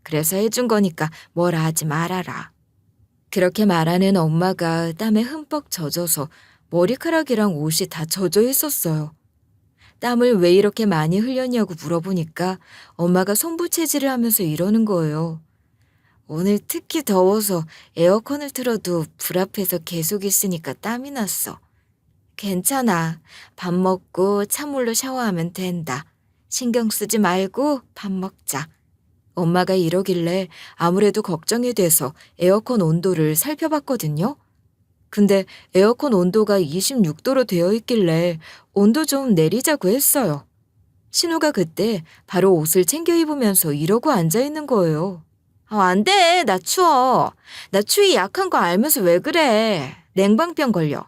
그래서 해준 거니까 뭐라 하지 말아라. 그렇게 말하는 엄마가 땀에 흠뻑 젖어서 머리카락이랑 옷이 다 젖어 있었어요. 땀을 왜 이렇게 많이 흘렸냐고 물어보니까 엄마가 손부채질을 하면서 이러는 거예요. 오늘 특히 더워서 에어컨을 틀어도 불 앞에서 계속 있으니까 땀이 났어. 괜찮아. 밥 먹고 찬물로 샤워하면 된다. 신경 쓰지 말고 밥 먹자. 엄마가 이러길래 아무래도 걱정이 돼서 에어컨 온도를 살펴봤거든요. 근데 에어컨 온도가 26도로 되어 있길래 온도 좀 내리자고 했어요. 신우가 그때 바로 옷을 챙겨 입으면서 이러고 앉아있는 거예요. 안 돼. 나 추워. 나 추위 약한 거 알면서 왜 그래. 냉방병 걸려.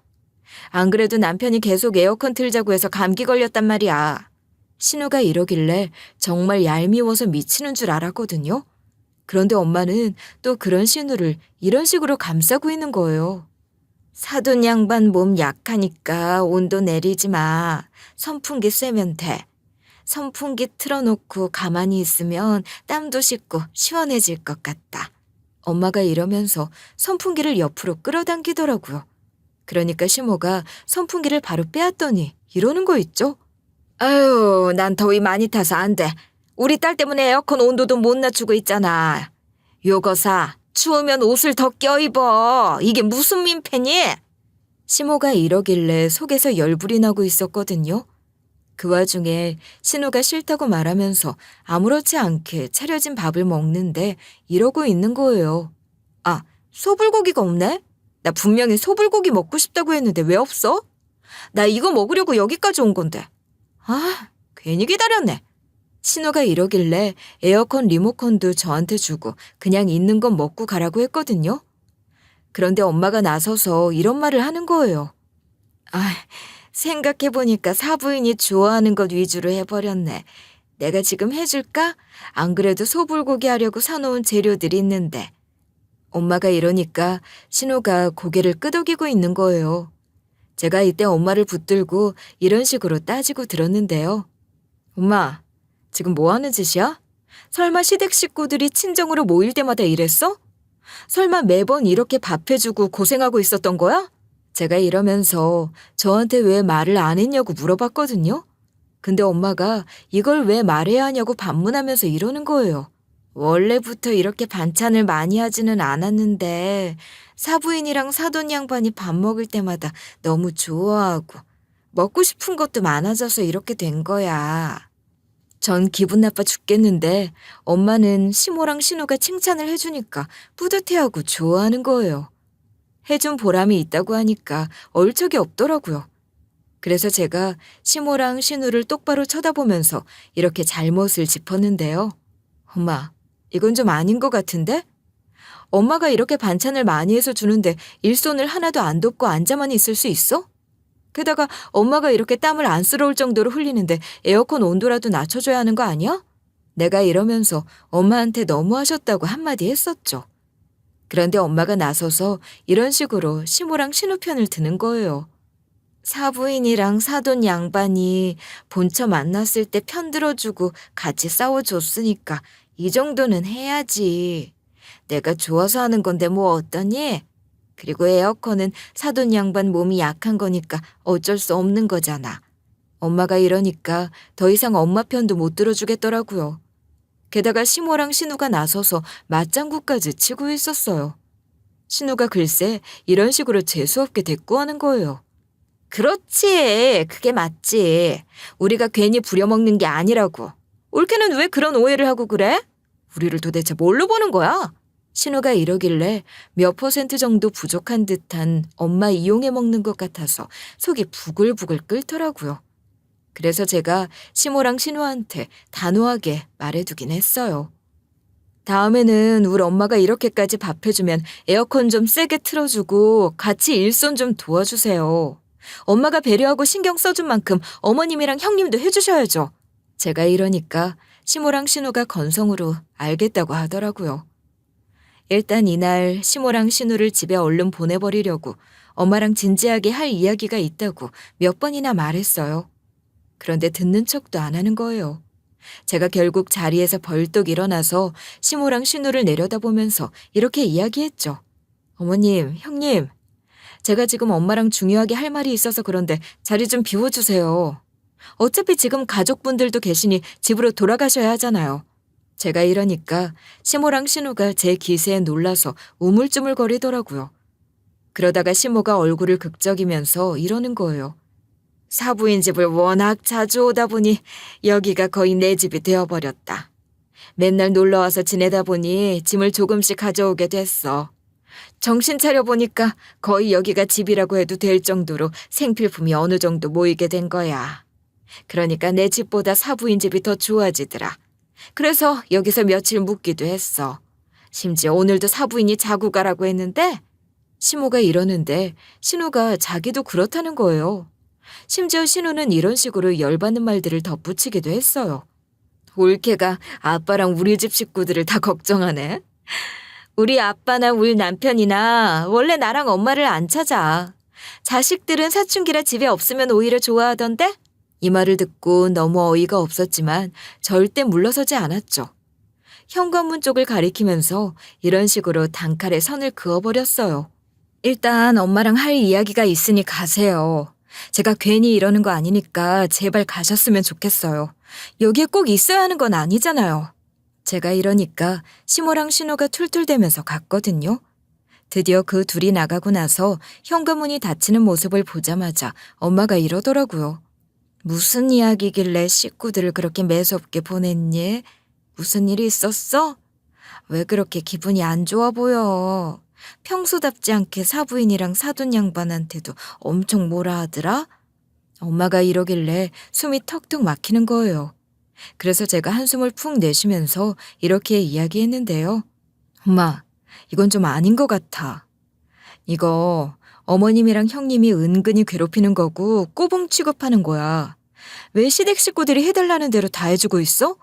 안 그래도 남편이 계속 에어컨 틀자고 해서 감기 걸렸단 말이야. 신우가 이러길래 정말 얄미워서 미치는 줄 알았거든요. 그런데 엄마는 또 그런 신우를 이런 식으로 감싸고 있는 거예요. 사돈 양반 몸 약하니까 온도 내리지 마. 선풍기 쐬면 돼. 선풍기 틀어놓고 가만히 있으면 땀도 식고 시원해질 것 같다. 엄마가 이러면서 선풍기를 옆으로 끌어당기더라고요. 그러니까 시모가 선풍기를 바로 빼앗더니 이러는 거 있죠? 아유, 난 더위 많이 타서 안 돼. 우리 딸 때문에 에어컨 온도도 못 낮추고 있잖아. 요거사, 추우면 옷을 더 껴입어. 이게 무슨 민폐니? 시모가 이러길래 속에서 열불이 나고 있었거든요. 그 와중에 신우가 싫다고 말하면서 아무렇지 않게 차려진 밥을 먹는데 이러고 있는 거예요. 아, 소불고기가 없네? 나 분명히 소불고기 먹고 싶다고 했는데 왜 없어? 나 이거 먹으려고 여기까지 온 건데. 아, 괜히 기다렸네. 신우가 이러길래 에어컨 리모컨도 저한테 주고 그냥 있는 건 먹고 가라고 했거든요. 그런데 엄마가 나서서 이런 말을 하는 거예요. 아, 생각해보니까 사부인이 좋아하는 것 위주로 해버렸네. 내가 지금 해줄까? 안 그래도 소불고기 하려고 사놓은 재료들이 있는데. 엄마가 이러니까 신우가 고개를 끄덕이고 있는 거예요. 제가 이때 엄마를 붙들고 이런 식으로 따지고 들었는데요. 엄마, 지금 뭐 하는 짓이야? 설마 시댁 식구들이 친정으로 모일 때마다 이랬어? 설마 매번 이렇게 밥 해주고 고생하고 있었던 거야? 제가 이러면서 저한테 왜 말을 안 했냐고 물어봤거든요. 근데 엄마가 이걸 왜 말해야 하냐고 반문하면서 이러는 거예요. 원래부터 이렇게 반찬을 많이 하지는 않았는데 사부인이랑 사돈 양반이 밥 먹을 때마다 너무 좋아하고 먹고 싶은 것도 많아져서 이렇게 된 거야. 전 기분 나빠 죽겠는데 엄마는 시모랑 신우가 칭찬을 해주니까 뿌듯해하고 좋아하는 거예요. 해준 보람이 있다고 하니까 얼척이 없더라고요. 그래서 제가 시모랑 신우를 똑바로 쳐다보면서 이렇게 잘못을 짚었는데요. 엄마, 이건 좀 아닌 것 같은데? 엄마가 이렇게 반찬을 많이 해서 주는데 일손을 하나도 안 돕고 앉아만 있을 수 있어? 게다가 엄마가 이렇게 땀을 안쓰러울 정도로 흘리는데 에어컨 온도라도 낮춰줘야 하는 거 아니야? 내가 이러면서 엄마한테 너무하셨다고 한마디 했었죠. 그런데 엄마가 나서서 이런 식으로 시모랑 신우 편을 드는 거예요. 사부인이랑 사돈 양반이 본처 만났을 때 편들어주고 같이 싸워줬으니까 이 정도는 해야지. 내가 좋아서 하는 건데 뭐 어떠니? 그리고 에어컨은 사돈 양반 몸이 약한 거니까 어쩔 수 없는 거잖아. 엄마가 이러니까 더 이상 엄마 편도 못 들어주겠더라고요. 게다가 시모랑 신우가 나서서 맞장구까지 치고 있었어요. 신우가 글쎄 이런 식으로 재수없게 대꾸하는 거예요. 그렇지. 그게 맞지. 우리가 괜히 부려먹는 게 아니라고. 올케는 왜 그런 오해를 하고 그래? 우리를 도대체 뭘로 보는 거야? 신우가 이러길래 몇 퍼센트 정도 부족한 듯한 엄마 이용해 먹는 것 같아서 속이 부글부글 끓더라고요. 그래서 제가 시모랑 신우한테 단호하게 말해두긴 했어요. 다음에는 우리 엄마가 이렇게까지 밥 해주면 에어컨 좀 세게 틀어주고 같이 일손 좀 도와주세요. 엄마가 배려하고 신경 써준 만큼 어머님이랑 형님도 해주셔야죠. 제가 이러니까 시모랑 신우가 건성으로 알겠다고 하더라고요. 일단 이날 시모랑 신우를 집에 얼른 보내버리려고 엄마랑 진지하게 할 이야기가 있다고 몇 번이나 말했어요. 그런데 듣는 척도 안 하는 거예요. 제가 결국 자리에서 벌떡 일어나서 시모랑 신우를 내려다보면서 이렇게 이야기했죠. 어머님, 형님, 제가 지금 엄마랑 중요하게 할 말이 있어서 그런데 자리 좀 비워주세요. 어차피 지금 가족분들도 계시니 집으로 돌아가셔야 하잖아요. 제가 이러니까 시모랑 신우가 제 기세에 놀라서 우물쭈물거리더라고요. 그러다가 시모가 얼굴을 극적이면서 이러는 거예요. 사부인 집을 워낙 자주 오다 보니 여기가 거의 내 집이 되어버렸다. 맨날 놀러와서 지내다 보니 짐을 조금씩 가져오게 됐어. 정신 차려보니까 거의 여기가 집이라고 해도 될 정도로 생필품이 어느 정도 모이게 된 거야. 그러니까 내 집보다 사부인 집이 더 좋아지더라. 그래서 여기서 며칠 묵기도 했어. 심지어 오늘도 사부인이 자고 가라고 했는데 시모가 이러는데 신우가 자기도 그렇다는 거예요. 심지어 신우는 이런 식으로 열받는 말들을 덧붙이기도 했어요. 올케가 아빠랑 우리 집 식구들을 다 걱정하네. 우리 아빠나 우리 남편이나 원래 나랑 엄마를 안 찾아. 자식들은 사춘기라 집에 없으면 오히려 좋아하던데? 이 말을 듣고 너무 어이가 없었지만 절대 물러서지 않았죠. 현관문 쪽을 가리키면서 이런 식으로 단칼에 선을 그어버렸어요. 일단 엄마랑 할 이야기가 있으니 가세요. 제가 괜히 이러는 거 아니니까 제발 가셨으면 좋겠어요. 여기에 꼭 있어야 하는 건 아니잖아요. 제가 이러니까 시모랑 신우가 툴툴대면서 갔거든요. 드디어 그 둘이 나가고 나서 현관문이 닫히는 모습을 보자마자 엄마가 이러더라고요. 무슨 이야기길래 식구들을 그렇게 매섭게 보냈니? 무슨 일이 있었어? 왜 그렇게 기분이 안 좋아 보여? 평소답지 않게 사부인이랑 사돈 양반한테도 엄청 뭐라 하더라? 엄마가 이러길래 숨이 턱턱 막히는 거예요. 그래서 제가 한숨을 푹 내쉬면서 이렇게 이야기했는데요. 엄마, 이건 좀 아닌 것 같아. 이거 어머님이랑 형님이 은근히 괴롭히는 거고 꼬봉 취급하는 거야. 왜 시댁 식구들이 해달라는 대로 다 해주고 있어?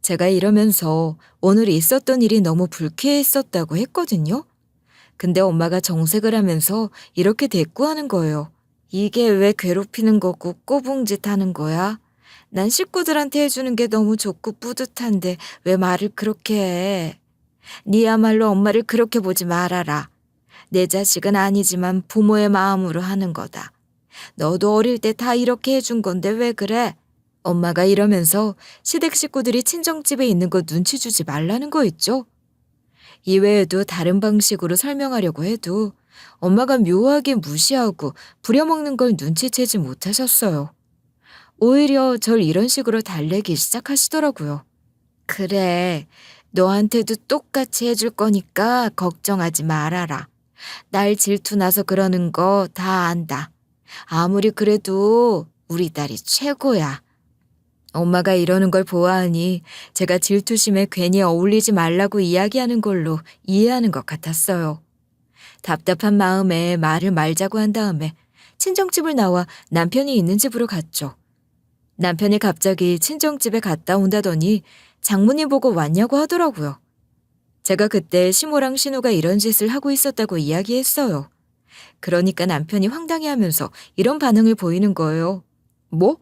제가 이러면서 오늘 있었던 일이 너무 불쾌했었다고 했거든요. 근데 엄마가 정색을 하면서 이렇게 대꾸하는 거예요. 이게 왜 괴롭히는 거고 꼬붕짓 하는 거야? 난 식구들한테 해주는 게 너무 좋고 뿌듯한데 왜 말을 그렇게 해? 니야말로 엄마를 그렇게 보지 말아라. 내 자식은 아니지만 부모의 마음으로 하는 거다. 너도 어릴 때 다 이렇게 해준 건데 왜 그래? 엄마가 이러면서 시댁 식구들이 친정집에 있는 거 눈치 주지 말라는 거 있죠? 이외에도 다른 방식으로 설명하려고 해도 엄마가 묘하게 무시하고 부려먹는 걸 눈치채지 못하셨어요. 오히려 절 이런 식으로 달래기 시작하시더라고요. 그래, 너한테도 똑같이 해줄 거니까 걱정하지 말아라. 날 질투나서 그러는 거 다 안다. 아무리 그래도 우리 딸이 최고야. 엄마가 이러는 걸 보아하니 제가 질투심에 괜히 어울리지 말라고 이야기하는 걸로 이해하는 것 같았어요. 답답한 마음에 말을 말자고 한 다음에 친정집을 나와 남편이 있는 집으로 갔죠. 남편이 갑자기 친정집에 갔다 온다더니 장모님 보고 왔냐고 하더라고요. 제가 그때 시모랑 신우가 이런 짓을 하고 있었다고 이야기했어요. 그러니까 남편이 황당해하면서 이런 반응을 보이는 거예요. 뭐?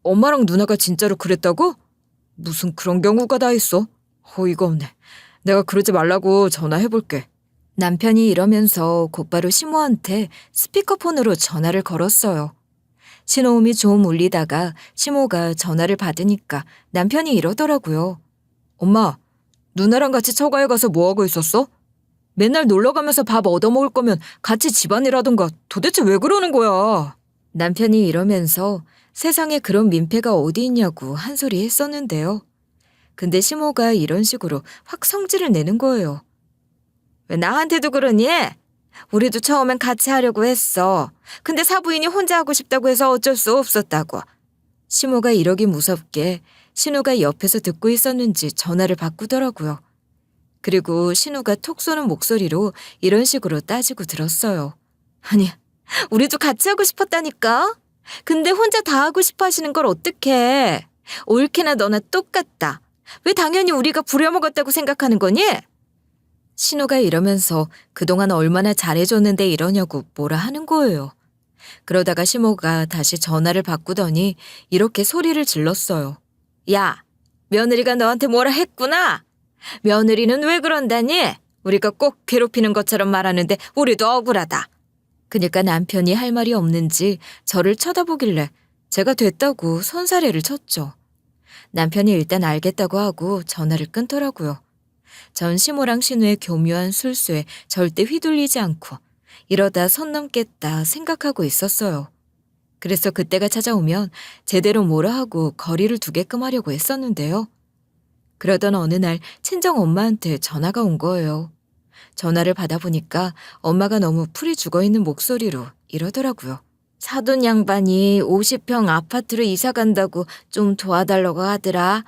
엄마랑 누나가 진짜로 그랬다고? 무슨 그런 경우가 다 있어? 어이가 없네. 내가 그러지 말라고 전화해볼게. 남편이 이러면서 곧바로 시모한테 스피커폰으로 전화를 걸었어요. 신호음이 좀 울리다가 시모가 전화를 받으니까 남편이 이러더라고요. 엄마, 누나랑 같이 처가에 가서 뭐하고 있었어? 맨날 놀러가면서 밥 얻어먹을 거면 같이 집안일 하던가 도대체 왜 그러는 거야? 남편이 이러면서 세상에 그런 민폐가 어디 있냐고 한 소리 했었는데요. 근데 시모가 이런 식으로 확 성질을 내는 거예요. 왜 나한테도 그러니? 우리도 처음엔 같이 하려고 했어. 근데 사부인이 혼자 하고 싶다고 해서 어쩔 수 없었다고. 시모가 이러기 무섭게 신우가 옆에서 듣고 있었는지 전화를 바꾸더라고요. 그리고 신우가 톡 쏘는 목소리로 이런 식으로 따지고 들었어요. 아니, 우리도 같이 하고 싶었다니까? 근데 혼자 다 하고 싶어 하시는 걸 어떡해. 옳게나 너나 똑같다. 왜 당연히 우리가 부려먹었다고 생각하는 거니? 신우가 이러면서 그동안 얼마나 잘해줬는데 이러냐고 뭐라 하는 거예요. 그러다가 시모가 다시 전화를 바꾸더니 이렇게 소리를 질렀어요. 야, 며느리가 너한테 뭐라 했구나. 며느리는 왜 그런다니? 우리가 꼭 괴롭히는 것처럼 말하는데 우리도 억울하다. 그러니까 남편이 할 말이 없는지 저를 쳐다보길래 제가 됐다고 손사래를 쳤죠. 남편이 일단 알겠다고 하고 전화를 끊더라고요. 전 시모랑 신우의 교묘한 술수에 절대 휘둘리지 않고 이러다 선 넘겠다 생각하고 있었어요. 그래서 그때가 찾아오면 제대로 뭐라 하고 거리를 두게끔 하려고 했었는데요. 그러던 어느 날 친정 엄마한테 전화가 온 거예요. 전화를 받아보니까 엄마가 너무 풀이 죽어있는 목소리로 이러더라고요. 사돈 양반이 50평 아파트로 이사 간다고 좀 도와달라고 하더라.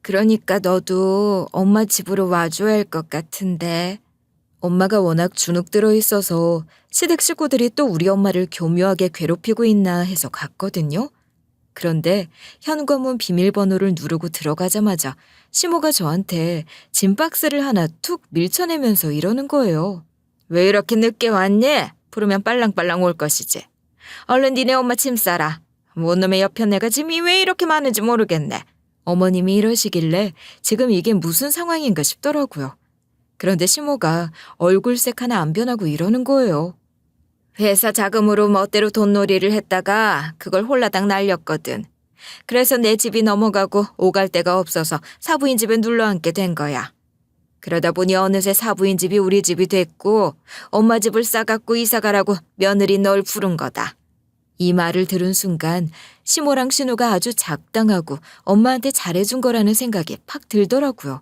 그러니까 너도 엄마 집으로 와줘야 할 것 같은데. 엄마가 워낙 주눅 들어 있어서 시댁 식구들이 또 우리 엄마를 교묘하게 괴롭히고 있나 해서 갔거든요. 그런데 현관문 비밀번호를 누르고 들어가자마자 시모가 저한테 짐 박스를 하나 툭 밀쳐내면서 이러는 거예요. 왜 이렇게 늦게 왔니? 부르면 빨랑빨랑 올 것이지. 얼른 니네 엄마 짐 싸라. 뭔 놈의 옆에 내가 짐이 왜 이렇게 많은지 모르겠네. 어머님이 이러시길래 지금 이게 무슨 상황인가 싶더라고요. 그런데 시모가 얼굴색 하나 안 변하고 이러는 거예요. 회사 자금으로 멋대로 돈놀이를 했다가 그걸 홀라당 날렸거든. 그래서 내 집이 넘어가고 오갈 데가 없어서 사부인 집에 눌러앉게 된 거야. 그러다 보니 어느새 사부인 집이 우리 집이 됐고 엄마 집을 싸갖고 이사가라고 며느리 널 부른 거다. 이 말을 들은 순간 시모랑 신우가 아주 작당하고 엄마한테 잘해준 거라는 생각이 팍 들더라고요.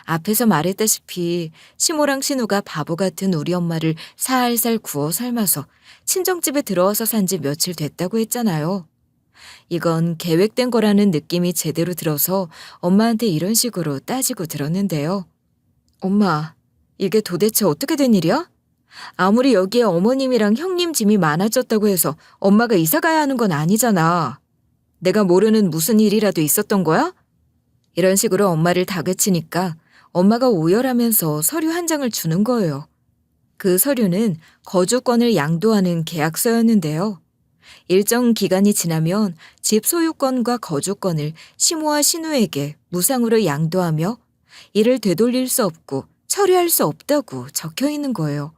앞에서 말했다시피 시모랑 신우가 바보 같은 우리 엄마를 살살 구워 삶아서 친정집에 들어와서 산 지 며칠 됐다고 했잖아요. 이건 계획된 거라는 느낌이 제대로 들어서 엄마한테 이런 식으로 따지고 들었는데요. 엄마, 이게 도대체 어떻게 된 일이야? 아무리 여기에 어머님이랑 형님 짐이 많아졌다고 해서 엄마가 이사 가야 하는 건 아니잖아. 내가 모르는 무슨 일이라도 있었던 거야? 이런 식으로 엄마를 다그치니까 엄마가 오열하면서 서류 한 장을 주는 거예요. 그 서류는 거주권을 양도하는 계약서였는데요. 일정 기간이 지나면 집 소유권과 거주권을 시모와 신우에게 무상으로 양도하며 이를 되돌릴 수 없고 처리할 수 없다고 적혀 있는 거예요.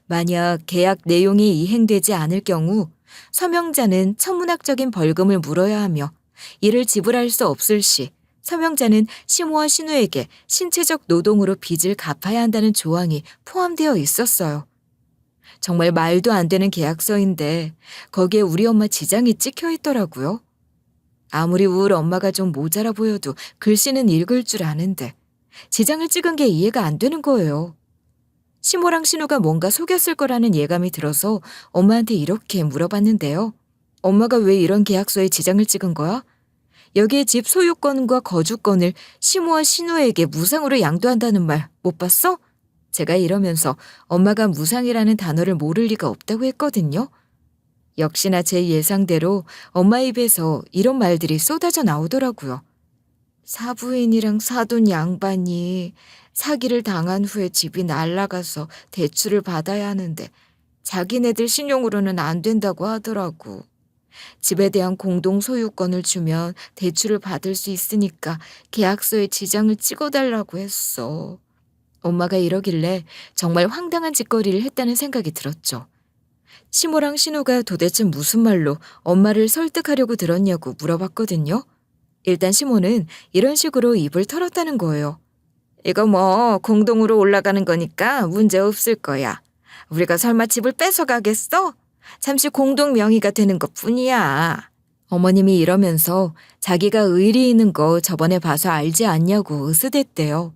만약 계약 내용이 이행되지 않을 경우 서명자는 천문학적인 벌금을 물어야 하며 이를 지불할 수 없을 시 서명자는 시모와 신우에게 신체적 노동으로 빚을 갚아야 한다는 조항이 포함되어 있었어요. 정말 말도 안 되는 계약서인데 거기에 우리 엄마 지장이 찍혀 있더라고요. 아무리 우울 엄마가 좀 모자라 보여도 글씨는 읽을 줄 아는데 지장을 찍은 게 이해가 안 되는 거예요. 시모랑 신우가 뭔가 속였을 거라는 예감이 들어서 엄마한테 이렇게 물어봤는데요. 엄마가 왜 이런 계약서에 지장을 찍은 거야? 여기에 집 소유권과 거주권을 시모와 신우에게 무상으로 양도한다는 말 못 봤어? 제가 이러면서 엄마가 무상이라는 단어를 모를 리가 없다고 했거든요. 역시나 제 예상대로 엄마 입에서 이런 말들이 쏟아져 나오더라고요. 사부인이랑 사돈 양반이 사기를 당한 후에 집이 날라가서 대출을 받아야 하는데 자기네들 신용으로는 안 된다고 하더라고. 집에 대한 공동 소유권을 주면 대출을 받을 수 있으니까 계약서에 지장을 찍어달라고 했어. 엄마가 이러길래 정말 황당한 짓거리를 했다는 생각이 들었죠. 시모랑 신우가 도대체 무슨 말로 엄마를 설득하려고 들었냐고 물어봤거든요. 일단 시모는 이런 식으로 입을 털었다는 거예요. 이거 뭐 공동으로 올라가는 거니까 문제 없을 거야. 우리가 설마 집을 뺏어가겠어? 잠시 공동 명의가 되는 것뿐이야. 어머님이 이러면서 자기가 의리 있는 거 저번에 봐서 알지 않냐고 으스댔대요.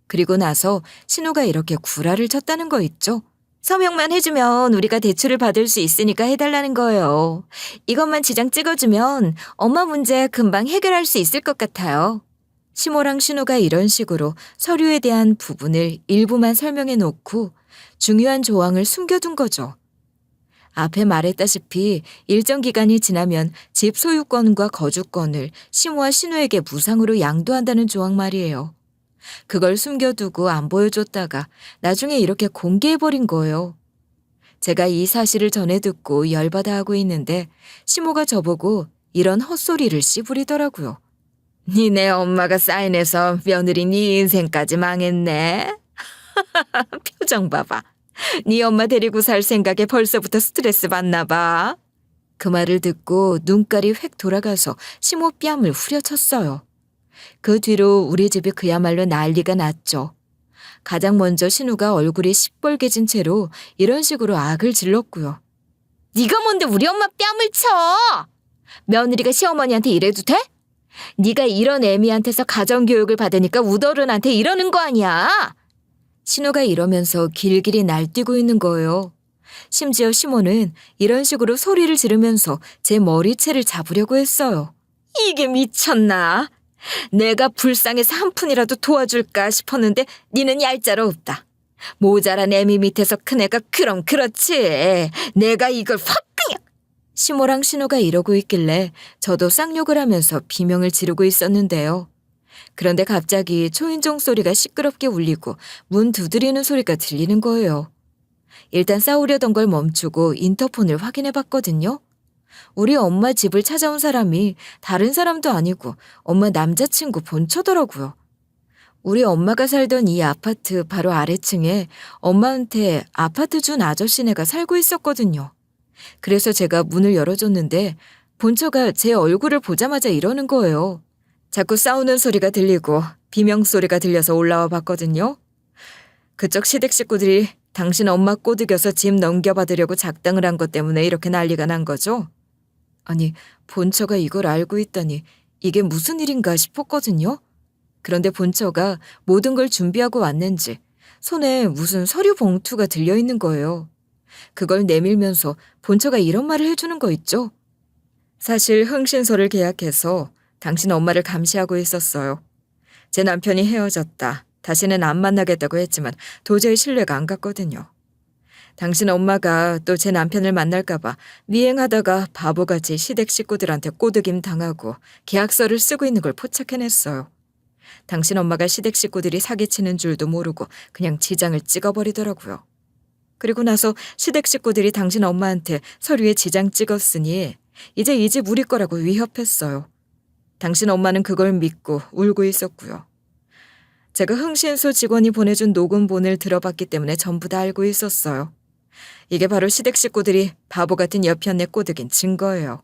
그리고 나서 신우가 이렇게 구라를 쳤다는 거 있죠. 서명만 해주면 우리가 대출을 받을 수 있으니까 해달라는 거예요. 이것만 지장 찍어주면 엄마 문제 금방 해결할 수 있을 것 같아요. 시모랑 신우가 이런 식으로 서류에 대한 부분을 일부만 설명해 놓고 중요한 조항을 숨겨둔 거죠. 앞에 말했다시피 일정 기간이 지나면 집 소유권과 거주권을 시모와 신우에게 무상으로 양도한다는 조항 말이에요. 그걸 숨겨두고 안 보여줬다가 나중에 이렇게 공개해버린 거예요. 제가 이 사실을 전해 듣고 열받아 하고 있는데 시모가 저보고 이런 헛소리를 씨부리더라고요. 니네 엄마가 사인해서 며느리 네 인생까지 망했네. 표정 봐봐. 네 엄마 데리고 살 생각에 벌써부터 스트레스 받나 봐. 그 말을 듣고 눈깔이 획 돌아가서 시모 뺨을 후려쳤어요. 그 뒤로 우리 집이 그야말로 난리가 났죠. 가장 먼저 신우가 얼굴이 시뻘개진 채로 이런 식으로 악을 질렀고요. 네가 뭔데 우리 엄마 뺨을 쳐? 며느리가 시어머니한테 이래도 돼? 네가 이런 애미한테서 가정교육을 받으니까 우더른한테 이러는 거 아니야? 신우가 이러면서 길길이 날뛰고 있는 거예요. 심지어 시모는 이런 식으로 소리를 지르면서 제 머리채를 잡으려고 했어요. 이게 미쳤나? 내가 불쌍해서 한 푼이라도 도와줄까 싶었는데 니는 얄짤 없다. 모자란 애미 밑에서 큰애가 그럼 그렇지. 내가 이걸 확 그냥. 시모랑 신우가 이러고 있길래 저도 쌍욕을 하면서 비명을 지르고 있었는데요. 그런데 갑자기 초인종 소리가 시끄럽게 울리고 문 두드리는 소리가 들리는 거예요. 일단 싸우려던 걸 멈추고 인터폰을 확인해 봤거든요. 우리 엄마 집을 찾아온 사람이 다른 사람도 아니고 엄마 남자친구 본처더라고요. 우리 엄마가 살던 이 아파트 바로 아래층에 엄마한테 아파트 준 아저씨네가 살고 있었거든요. 그래서 제가 문을 열어줬는데 본처가 제 얼굴을 보자마자 이러는 거예요. 자꾸 싸우는 소리가 들리고 비명소리가 들려서 올라와 봤거든요. 그쪽 시댁 식구들이 당신 엄마 꼬드겨서 집 넘겨받으려고 작당을 한 것 때문에 이렇게 난리가 난 거죠. 아니, 본처가 이걸 알고 있다니 이게 무슨 일인가 싶었거든요. 그런데 본처가 모든 걸 준비하고 왔는지 손에 무슨 서류 봉투가 들려있는 거예요. 그걸 내밀면서 본처가 이런 말을 해주는 거 있죠. 사실 흥신소를 계약해서 당신 엄마를 감시하고 있었어요. 제 남편이 헤어졌다. 다시는 안 만나겠다고 했지만 도저히 신뢰가 안 갔거든요. 당신 엄마가 또 제 남편을 만날까 봐 미행하다가 바보같이 시댁 식구들한테 꼬드김 당하고 계약서를 쓰고 있는 걸 포착해냈어요. 당신 엄마가 시댁 식구들이 사기치는 줄도 모르고 그냥 지장을 찍어버리더라고요. 그리고 나서 시댁 식구들이 당신 엄마한테 서류에 지장 찍었으니 이제 이 집 우리 거라고 위협했어요. 당신 엄마는 그걸 믿고 울고 있었고요. 제가 흥신소 직원이 보내준 녹음본을 들어봤기 때문에 전부 다 알고 있었어요. 이게 바로 시댁 식구들이 바보 같은 여편네 꼬드긴 증거예요.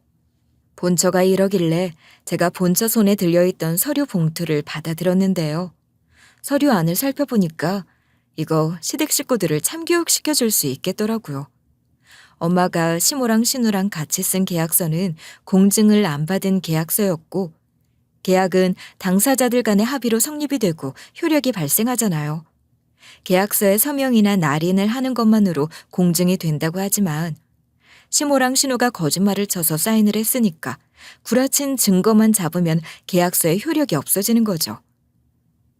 본처가 이러길래 제가 본처 손에 들려있던 서류 봉투를 받아들었는데요. 서류 안을 살펴보니까 이거 시댁 식구들을 참교육시켜줄 수 있겠더라고요. 엄마가 시모랑 신우랑 같이 쓴 계약서는 공증을 안 받은 계약서였고, 계약은 당사자들 간의 합의로 성립이 되고 효력이 발생하잖아요. 계약서에 서명이나 날인을 하는 것만으로 공증이 된다고 하지만 시모랑 신우가 거짓말을 쳐서 사인을 했으니까 구라친 증거만 잡으면 계약서의 효력이 없어지는 거죠.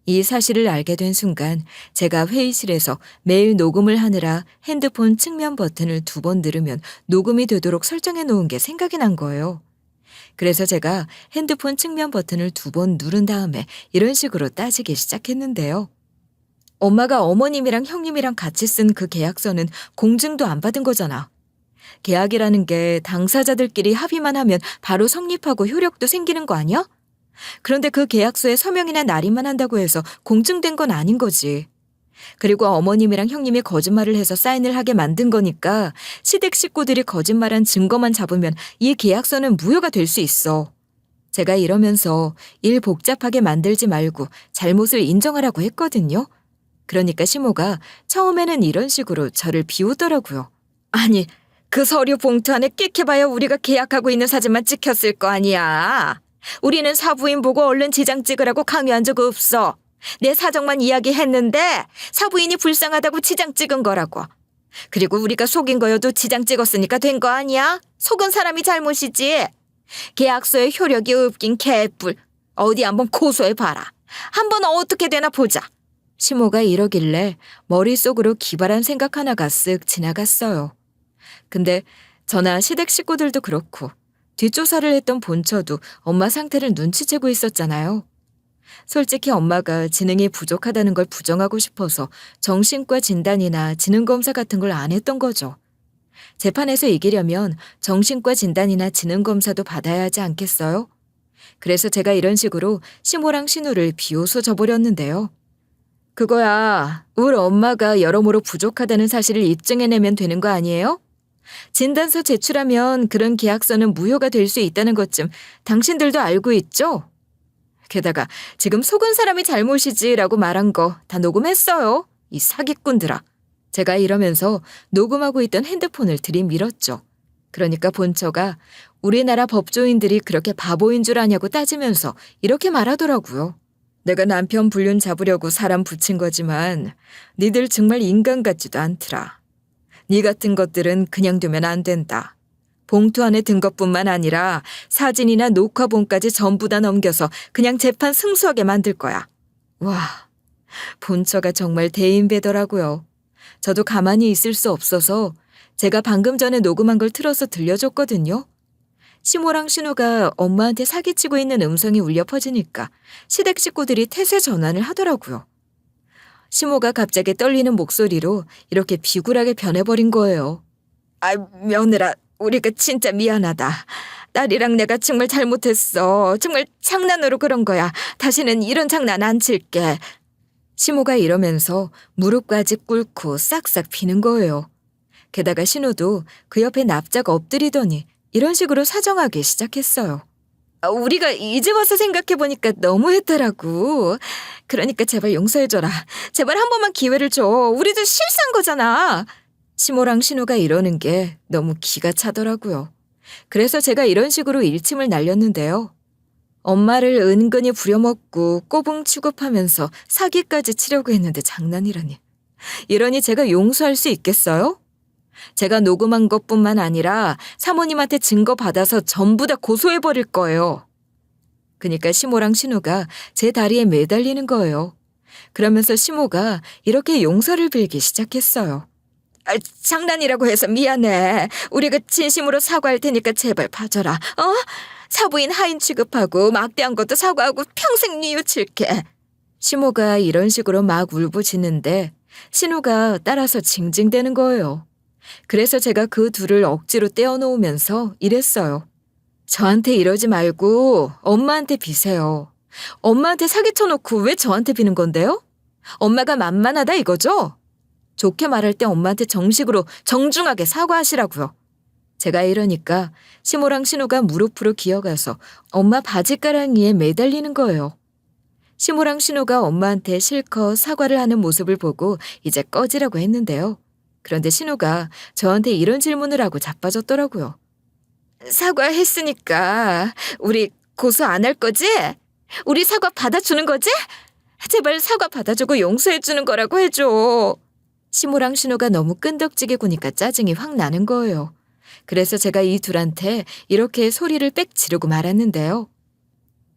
이 사실을 알게 된 순간 제가 회의실에서 매일 녹음을 하느라 핸드폰 측면 버튼을 2번 누르면 녹음이 되도록 설정해 놓은 게 생각이 난 거예요. 그래서 제가 핸드폰 측면 버튼을 2번 누른 다음에 이런 식으로 따지기 시작했는데요. 엄마가 어머님이랑 형님이랑 같이 쓴 그 계약서는 공증도 안 받은 거잖아. 계약이라는 게 당사자들끼리 합의만 하면 바로 성립하고 효력도 생기는 거 아니야? 그런데 그 계약서에 서명이나 날인만 한다고 해서 공증된 건 아닌 거지. 그리고 어머님이랑 형님이 거짓말을 해서 사인을 하게 만든 거니까 시댁 식구들이 거짓말한 증거만 잡으면 이 계약서는 무효가 될 수 있어. 제가 이러면서 일 복잡하게 만들지 말고 잘못을 인정하라고 했거든요. 그러니까 시모가 처음에는 이런 식으로 저를 비웃더라고요. 아니, 그 서류 봉투 안에 끽해봐야 우리가 계약하고 있는 사진만 찍혔을 거 아니야. 우리는 사부인 보고 얼른 지장 찍으라고 강요한 적 없어. 내 사정만 이야기했는데 사부인이 불쌍하다고 지장 찍은 거라고. 그리고 우리가 속인 거여도 지장 찍었으니까 된 거 아니야? 속은 사람이 잘못이지. 계약서에 효력이 없긴 개뿔. 어디 한번 고소해봐라. 한번 어떻게 되나 보자. 시모가 이러길래 머릿속으로 기발한 생각 하나가 쓱 지나갔어요. 근데 저나 시댁 식구들도 그렇고 뒷조사를 했던 본처도 엄마 상태를 눈치채고 있었잖아요. 솔직히 엄마가 지능이 부족하다는 걸 부정하고 싶어서 정신과 진단이나 지능검사 같은 걸 안 했던 거죠. 재판에서 이기려면 정신과 진단이나 지능검사도 받아야 하지 않겠어요? 그래서 제가 이런 식으로 시모랑 신우를 비웃어 줘버렸는데요. 그거야, 우리 엄마가 여러모로 부족하다는 사실을 입증해내면 되는 거 아니에요? 진단서 제출하면 그런 계약서는 무효가 될 수 있다는 것쯤 당신들도 알고 있죠? 게다가 지금 속은 사람이 잘못이지라고 말한 거 다 녹음했어요. 이 사기꾼들아. 제가 이러면서 녹음하고 있던 핸드폰을 들이밀었죠. 그러니까 본처가 우리나라 법조인들이 그렇게 바보인 줄 아냐고 따지면서 이렇게 말하더라고요. 내가 남편 불륜 잡으려고 사람 붙인 거지만 니들 정말 인간 같지도 않더라. 니 같은 것들은 그냥 두면 안 된다. 봉투 안에 든 것뿐만 아니라 사진이나 녹화본까지 전부 다 넘겨서 그냥 재판 승소하게 만들 거야. 와, 본처가 정말 대인배더라고요. 저도 가만히 있을 수 없어서 제가 방금 전에 녹음한 걸 틀어서 들려줬거든요. 시모랑 신우가 엄마한테 사기치고 있는 음성이 울려 퍼지니까 시댁 식구들이 태세 전환을 하더라고요. 시모가 갑자기 떨리는 목소리로 이렇게 비굴하게 변해버린 거예요. 아, 며느라, 우리가 진짜 미안하다. 딸이랑 내가 정말 잘못했어. 정말 장난으로 그런 거야. 다시는 이런 장난 안 칠게. 시모가 이러면서 무릎까지 꿇고 싹싹 비는 거예요. 게다가 신우도 그 옆에 납작 엎드리더니 이런 식으로 사정하기 시작했어요. 우리가 이제 와서 생각해보니까 너무했더라고. 그러니까 제발 용서해줘라. 제발 한 번만 기회를 줘. 우리도 실수한 거잖아. 시모랑 신우가 이러는 게 너무 기가 차더라고요. 그래서 제가 이런 식으로 일침을 날렸는데요. 엄마를 은근히 부려먹고 꼬붕 취급하면서 사기까지 치려고 했는데 장난이라니. 이러니 제가 용서할 수 있겠어요? 제가 녹음한 것뿐만 아니라 사모님한테 증거 받아서 전부 다 고소해버릴 거예요. 그러니까 시모랑 신우가 제 다리에 매달리는 거예요. 그러면서 시모가 이렇게 용서를 빌기 시작했어요. 장난이라고 해서 미안해. 우리가 진심으로 사과할 테니까 제발 봐줘라. 사부인 하인 취급하고 막대한 것도 사과하고 평생 뉘우칠게. 시모가 이런 식으로 막 울부짖는데 신우가 따라서 징징대는 거예요. 그래서 제가 그 둘을 억지로 떼어놓으면서 이랬어요. 저한테 이러지 말고 엄마한테 비세요. 엄마한테 사기쳐놓고 왜 저한테 비는 건데요? 엄마가 만만하다 이거죠? 좋게 말할 때 엄마한테 정식으로 정중하게 사과하시라고요. 제가 이러니까 시모랑 신우가 무릎으로 기어가서 엄마 바지가랑이에 매달리는 거예요. 시모랑 신우가 엄마한테 실컷 사과를 하는 모습을 보고 이제 꺼지라고 했는데요. 그런데 신우가 저한테 이런 질문을 하고 자빠졌더라고요. 사과했으니까 우리 고소 안 할 거지? 우리 사과 받아주는 거지? 제발 사과 받아주고 용서해주는 거라고 해줘. 시모랑 신우가 너무 끈덕지게 구니까 짜증이 확 나는 거예요. 그래서 제가 이 둘한테 이렇게 소리를 빽 지르고 말았는데요.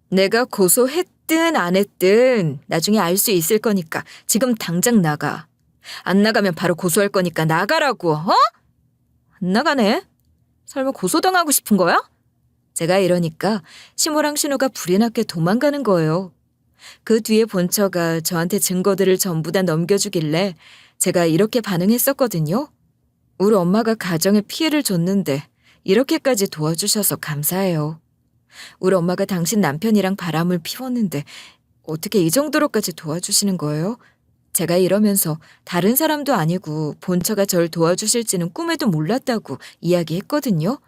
내가 고소했든 안 했든 나중에 알 수 있을 거니까 지금 당장 나가. 안 나가면 바로 고소할 거니까 나가라고, 어? 안 나가네? 설마 고소당하고 싶은 거야? 제가 이러니까 시모랑 신우가 불이 났게 도망가는 거예요. 그 뒤에 본처가 저한테 증거들을 전부 다 넘겨주길래 제가 이렇게 반응했었거든요. 우리 엄마가 가정에 피해를 줬는데 이렇게까지 도와주셔서 감사해요. 우리 엄마가 당신 남편이랑 바람을 피웠는데 어떻게 이 정도로까지 도와주시는 거예요? 제가 이러면서 다른 사람도 아니고 본처가 절 도와주실지는 꿈에도 몰랐다고 이야기했거든요.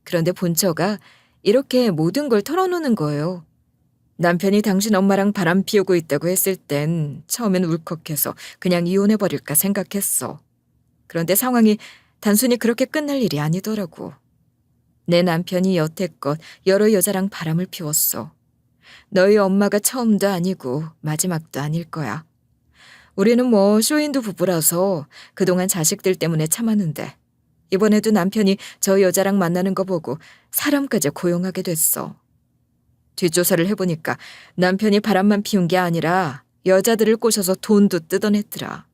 그런데 본처가 이렇게 모든 걸 털어놓는 거예요. 남편이 당신 엄마랑 바람 피우고 있다고 했을 땐 처음엔 울컥해서 그냥 이혼해버릴까 생각했어. 그런데 상황이 단순히 그렇게 끝날 일이 아니더라고. 내 남편이 여태껏 여러 여자랑 바람을 피웠어. 너희 엄마가 처음도 아니고 마지막도 아닐 거야. 우리는 뭐 쇼윈도 부부라서 그동안 자식들 때문에 참았는데 이번에도 남편이 저 여자랑 만나는 거 보고 사람까지 고용하게 됐어. 뒷조사를 해보니까 남편이 바람만 피운 게 아니라 여자들을 꼬셔서 돈도 뜯어냈더라.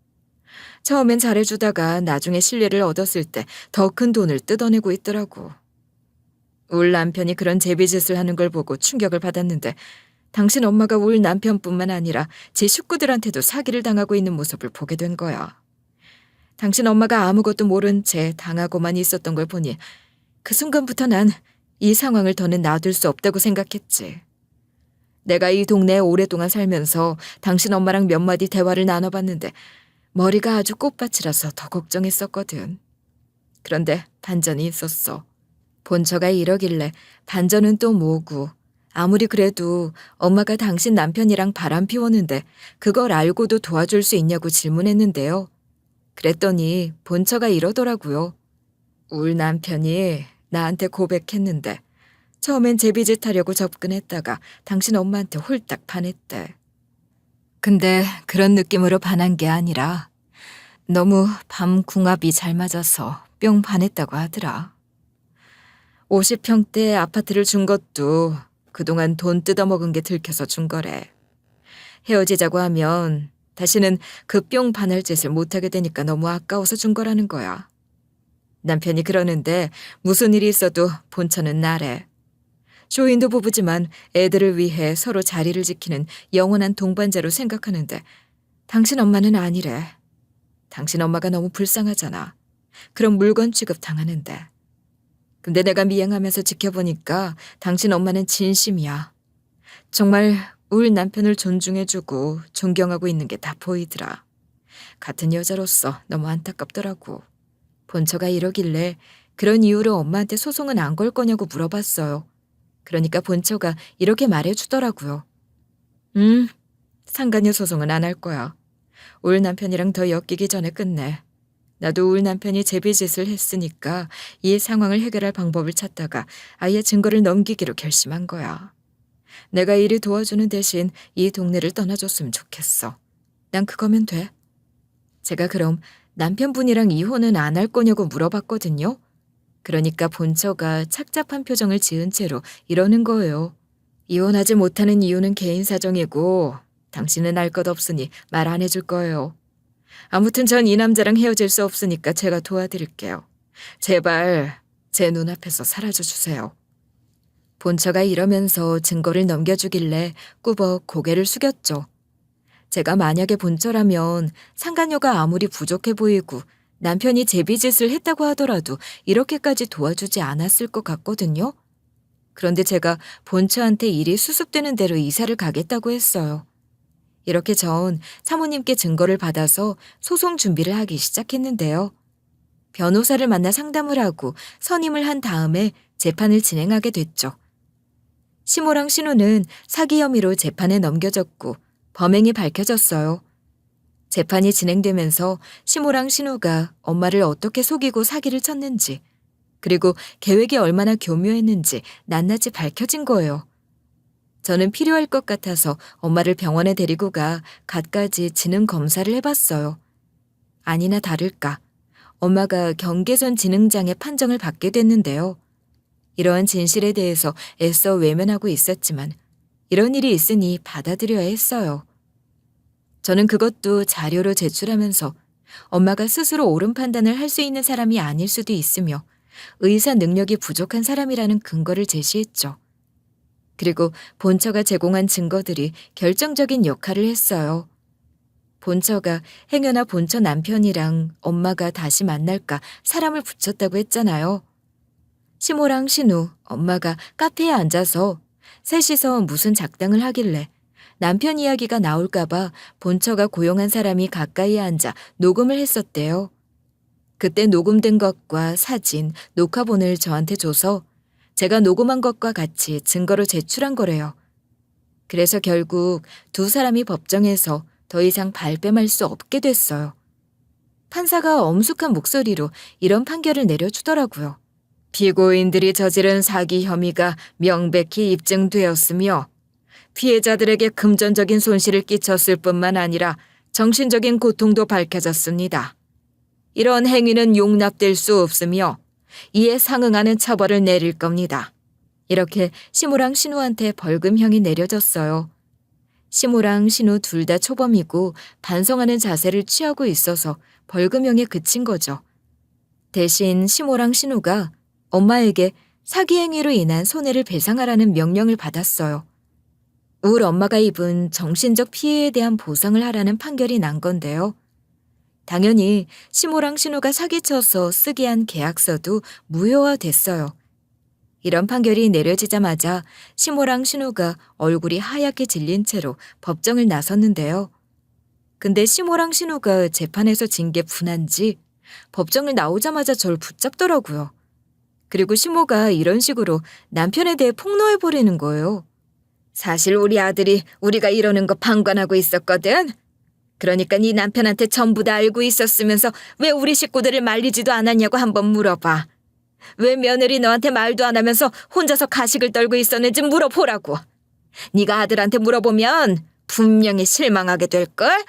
처음엔 잘해주다가 나중에 신뢰를 얻었을 때 더 큰 돈을 뜯어내고 있더라고. 울 남편이 그런 제비짓을 하는 걸 보고 충격을 받았는데 당신 엄마가 울 남편뿐만 아니라 제 식구들한테도 사기를 당하고 있는 모습을 보게 된 거야. 당신 엄마가 아무것도 모른 채 당하고만 있었던 걸 보니 그 순간부터 난 이 상황을 더는 놔둘 수 없다고 생각했지. 내가 이 동네에 오랫동안 살면서 당신 엄마랑 몇 마디 대화를 나눠봤는데 머리가 아주 꽃밭이라서 더 걱정했었거든. 그런데 반전이 있었어. 본처가 이러길래 반전은 또 뭐고 아무리 그래도 엄마가 당신 남편이랑 바람 피웠는데 그걸 알고도 도와줄 수 있냐고 질문했는데요. 그랬더니 본처가 이러더라고요. 울 남편이 나한테 고백했는데 처음엔 제비짓 하려고 접근했다가 당신 엄마한테 홀딱 반했대. 근데 그런 느낌으로 반한 게 아니라 너무 밤 궁합이 잘 맞아서 뿅 반했다고 하더라. 50평대 아파트를 준 것도 그동안 돈 뜯어먹은 게 들켜서 준 거래. 헤어지자고 하면 다시는 그 뿅 반할 짓을 못하게 되니까 너무 아까워서 준 거라는 거야. 남편이 그러는데 무슨 일이 있어도 본처는 나래. 쇼윈도 부부지만 애들을 위해 서로 자리를 지키는 영원한 동반자로 생각하는데 당신 엄마는 아니래. 당신 엄마가 너무 불쌍하잖아. 그런 물건 취급 당하는데. 근데 내가 미행하면서 지켜보니까 당신 엄마는 진심이야. 정말 울 남편을 존중해주고 존경하고 있는 게 다 보이더라. 같은 여자로서 너무 안타깝더라고. 본처가 이러길래 그런 이유로 엄마한테 소송은 안 걸 거냐고 물어봤어요. 그러니까 본처가 이렇게 말해주더라고요. 상간녀 소송은 안 할 거야. 울 남편이랑 더 엮이기 전에 끝내. 나도 울 남편이 제비짓을 했으니까 이 상황을 해결할 방법을 찾다가 아예 증거를 넘기기로 결심한 거야. 내가 이리 도와주는 대신 이 동네를 떠나줬으면 좋겠어. 난 그거면 돼. 제가 그럼 남편분이랑 이혼은 안 할 거냐고 물어봤거든요. 그러니까 본처가 착잡한 표정을 지은 채로 이러는 거예요. 이혼하지 못하는 이유는 개인 사정이고 당신은 알 것 없으니 말 안 해줄 거예요. 아무튼 전 이 남자랑 헤어질 수 없으니까 제가 도와드릴게요. 제발 제 눈앞에서 사라져 주세요. 본처가 이러면서 증거를 넘겨주길래 꾸벅 고개를 숙였죠. 제가 만약에 본처라면 상간녀가 아무리 부족해 보이고 남편이 제비짓을 했다고 하더라도 이렇게까지 도와주지 않았을 것 같거든요. 그런데 제가 본처한테 일이 수습되는 대로 이사를 가겠다고 했어요. 이렇게 전 사모님께 증거를 받아서 소송 준비를 하기 시작했는데요. 변호사를 만나 상담을 하고 선임을 한 다음에 재판을 진행하게 됐죠. 시모랑 신우는 사기 혐의로 재판에 넘겨졌고 범행이 밝혀졌어요. 재판이 진행되면서 시모랑 신우가 엄마를 어떻게 속이고 사기를 쳤는지, 그리고 계획이 얼마나 교묘했는지 낱낱이 밝혀진 거예요. 저는 필요할 것 같아서 엄마를 병원에 데리고 가 갖가지 지능 검사를 해봤어요. 아니나 다를까 엄마가 경계선 지능장애 판정을 받게 됐는데요. 이러한 진실에 대해서 애써 외면하고 있었지만 이런 일이 있으니 받아들여야 했어요. 저는 그것도 자료로 제출하면서 엄마가 스스로 옳은 판단을 할 수 있는 사람이 아닐 수도 있으며 의사 능력이 부족한 사람이라는 근거를 제시했죠. 그리고 본처가 제공한 증거들이 결정적인 역할을 했어요. 본처가 행여나 본처 남편이랑 엄마가 다시 만날까 사람을 붙였다고 했잖아요. 시모랑 신우, 엄마가 카페에 앉아서 셋이서 무슨 작당을 하길래 남편 이야기가 나올까봐 본처가 고용한 사람이 가까이에 앉아 녹음을 했었대요. 그때 녹음된 것과 사진, 녹화본을 저한테 줘서 제가 녹음한 것과 같이 증거로 제출한 거래요. 그래서 결국 두 사람이 법정에서 더 이상 발뺌할 수 없게 됐어요. 판사가 엄숙한 목소리로 이런 판결을 내려주더라고요. 피고인들이 저지른 사기 혐의가 명백히 입증되었으며 피해자들에게 금전적인 손실을 끼쳤을 뿐만 아니라 정신적인 고통도 밝혀졌습니다. 이런 행위는 용납될 수 없으며 이에 상응하는 처벌을 내릴 겁니다. 이렇게 시모랑 신우한테 벌금형이 내려졌어요. 시모랑 신우 둘 다 초범이고 반성하는 자세를 취하고 있어서 벌금형에 그친 거죠. 대신 시모랑 신우가 엄마에게 사기 행위로 인한 손해를 배상하라는 명령을 받았어요. 울 엄마가 입은 정신적 피해에 대한 보상을 하라는 판결이 난 건데요. 당연히 시모랑 신우가 사기쳐서 쓰게 한 계약서도 무효화됐어요. 이런 판결이 내려지자마자 시모랑 신우가 얼굴이 하얗게 질린 채로 법정을 나섰는데요. 근데 시모랑 신우가 재판에서 진 게 분한지 법정을 나오자마자 절 붙잡더라고요. 그리고 시모가 이런 식으로 남편에 대해 폭로해버리는 거예요. 사실 우리 아들이 우리가 이러는 거 방관하고 있었거든. 그러니까 네 남편한테 전부 다 알고 있었으면서 왜 우리 식구들을 말리지도 않았냐고 한번 물어봐. 왜 며느리 너한테 말도 안 하면서 혼자서 가식을 떨고 있었는지 물어보라고. 네가 아들한테 물어보면 분명히 실망하게 될걸?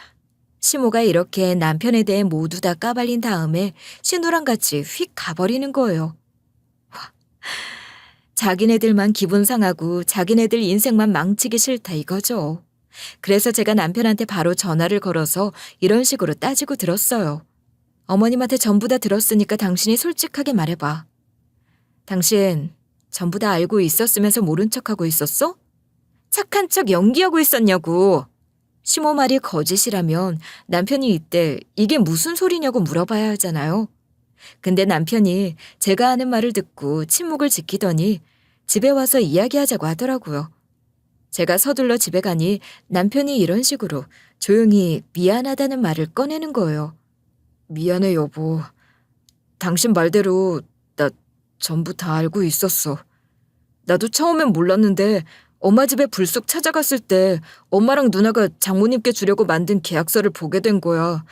시모가 이렇게 남편에 대해 모두 다 까발린 다음에 신우랑 같이 휙 가버리는 거예요. 자기네들만 기분 상하고 자기네들 인생만 망치기 싫다 이거죠. 그래서 제가 남편한테 바로 전화를 걸어서 이런 식으로 따지고 들었어요. 어머님한테 전부 다 들었으니까 당신이 솔직하게 말해봐. 당신 전부 다 알고 있었으면서 모른 척하고 있었어? 착한 척 연기하고 있었냐고. 시모 말이 거짓이라면 남편이 이때 이게 무슨 소리냐고 물어봐야 하잖아요. 근데 남편이 제가 하는 말을 듣고 침묵을 지키더니 집에 와서 이야기하자고 하더라고요. 제가 서둘러 집에 가니 남편이 이런 식으로 조용히 미안하다는 말을 꺼내는 거예요. 미안해 여보. 당신 말대로 나 전부 다 알고 있었어. 나도 처음엔 몰랐는데 엄마 집에 불쑥 찾아갔을 때 엄마랑 누나가 장모님께 주려고 만든 계약서를 보게 된 거야.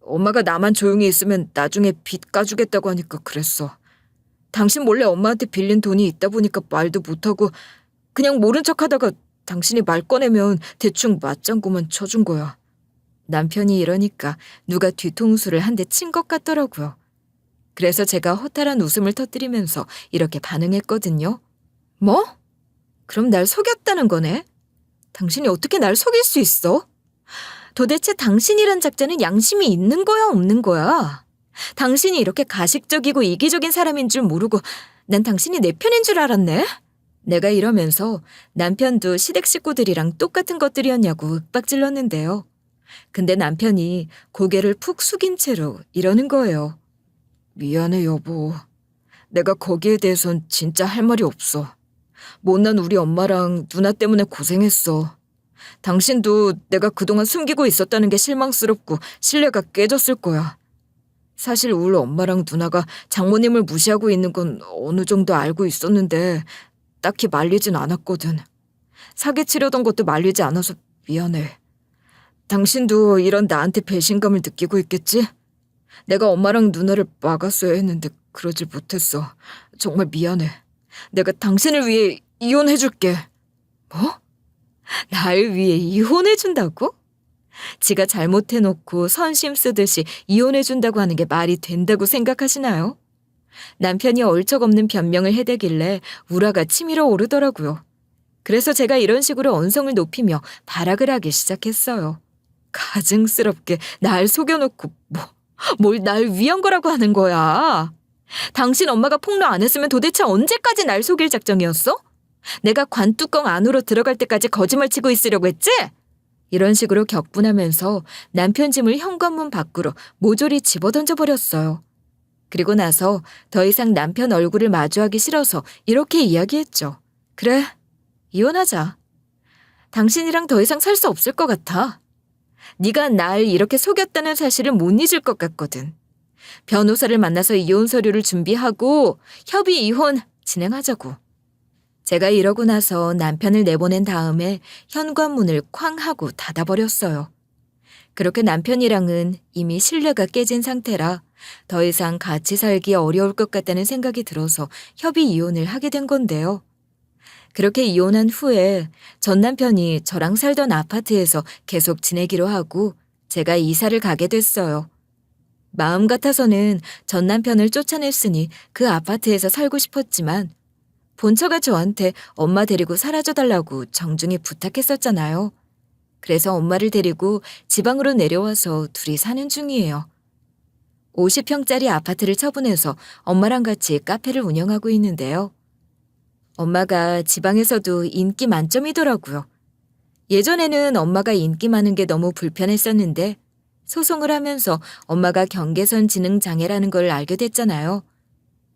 엄마가 나만 조용히 있으면 나중에 빚 까주겠다고 하니까 그랬어. 당신 몰래 엄마한테 빌린 돈이 있다 보니까 말도 못하고 그냥 모른 척하다가 당신이 말 꺼내면 대충 맞장구만 쳐준 거야. 남편이 이러니까 누가 뒤통수를 한 대 친 것 같더라고요. 그래서 제가 허탈한 웃음을 터뜨리면서 이렇게 반응했거든요. 뭐? 그럼 날 속였다는 거네? 당신이 어떻게 날 속일 수 있어? 도대체 당신이란 작자는 양심이 있는 거야, 없는 거야? 당신이 이렇게 가식적이고 이기적인 사람인 줄 모르고 난 당신이 내 편인 줄 알았네? 내가 이러면서 남편도 시댁 식구들이랑 똑같은 것들이었냐고 윽박질렀는데요. 근데 남편이 고개를 푹 숙인 채로 이러는 거예요. 미안해 여보. 내가 거기에 대해선 진짜 할 말이 없어. 못난 우리 엄마랑 누나 때문에 고생했어. 당신도 내가 그동안 숨기고 있었다는 게 실망스럽고 신뢰가 깨졌을 거야. 사실 우리 엄마랑 누나가 장모님을 무시하고 있는 건 어느 정도 알고 있었는데 딱히 말리진 않았거든. 사기치려던 것도 말리지 않아서 미안해. 당신도 이런 나한테 배신감을 느끼고 있겠지? 내가 엄마랑 누나를 막았어야 했는데 그러질 못했어. 정말 미안해. 내가 당신을 위해 이혼해줄게. 뭐? 날 위해 이혼해준다고? 지가 잘못해놓고 선심 쓰듯이 이혼해준다고 하는 게 말이 된다고 생각하시나요? 남편이 얼척없는 변명을 해대길래 우라가 치밀어 오르더라고요. 그래서 제가 이런 식으로 언성을 높이며 발악을 하기 시작했어요. 가증스럽게 날 속여놓고 뭘 날 위한 거라고 하는 거야. 당신 엄마가 폭로 안 했으면 도대체 언제까지 날 속일 작정이었어? 내가 관뚜껑 안으로 들어갈 때까지 거짓말 치고 있으려고 했지? 이런 식으로 격분하면서 남편 짐을 현관문 밖으로 모조리 집어던져 버렸어요. 그리고 나서 더 이상 남편 얼굴을 마주하기 싫어서 이렇게 이야기했죠. 그래, 이혼하자. 당신이랑 더 이상 살 수 없을 것 같아. 네가 날 이렇게 속였다는 사실을 못 잊을 것 같거든. 변호사를 만나서 이혼 서류를 준비하고 협의 이혼 진행하자고. 제가 이러고 나서 남편을 내보낸 다음에 현관문을 쾅 하고 닫아버렸어요. 그렇게 남편이랑은 이미 신뢰가 깨진 상태라 더 이상 같이 살기 어려울 것 같다는 생각이 들어서 협의 이혼을 하게 된 건데요. 그렇게 이혼한 후에 전 남편이 저랑 살던 아파트에서 계속 지내기로 하고 제가 이사를 가게 됐어요. 마음 같아서는 전 남편을 쫓아냈으니 그 아파트에서 살고 싶었지만 본처가 저한테 엄마 데리고 사라져달라고 정중히 부탁했었잖아요. 그래서 엄마를 데리고 지방으로 내려와서 둘이 사는 중이에요. 50평짜리 아파트를 처분해서 엄마랑 같이 카페를 운영하고 있는데요. 엄마가 지방에서도 인기 만점이더라고요. 예전에는 엄마가 인기 많은 게 너무 불편했었는데 소송을 하면서 엄마가 경계선 지능 장애라는 걸 알게 됐잖아요.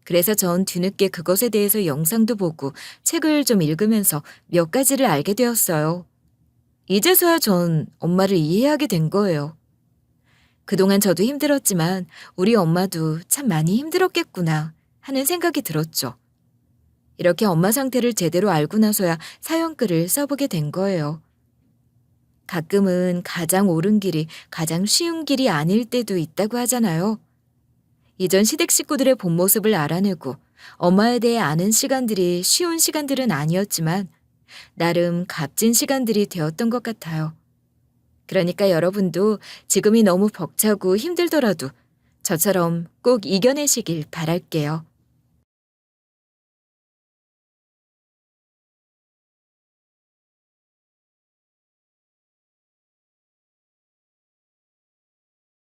그래서 전 뒤늦게 그것에 대해서 영상도 보고 책을 좀 읽으면서 몇 가지를 알게 되었어요. 이제서야 전 엄마를 이해하게 된 거예요. 그동안 저도 힘들었지만 우리 엄마도 참 많이 힘들었겠구나 하는 생각이 들었죠. 이렇게 엄마 상태를 제대로 알고 나서야 사연글을 써보게 된 거예요. 가끔은 가장 옳은 길이 가장 쉬운 길이 아닐 때도 있다고 하잖아요. 이전 시댁 식구들의 본 모습을 알아내고 엄마에 대해 아는 시간들이 쉬운 시간들은 아니었지만 나름 값진 시간들이 되었던 것 같아요. 그러니까 여러분도 지금이 너무 벅차고 힘들더라도 저처럼 꼭 이겨내시길 바랄게요.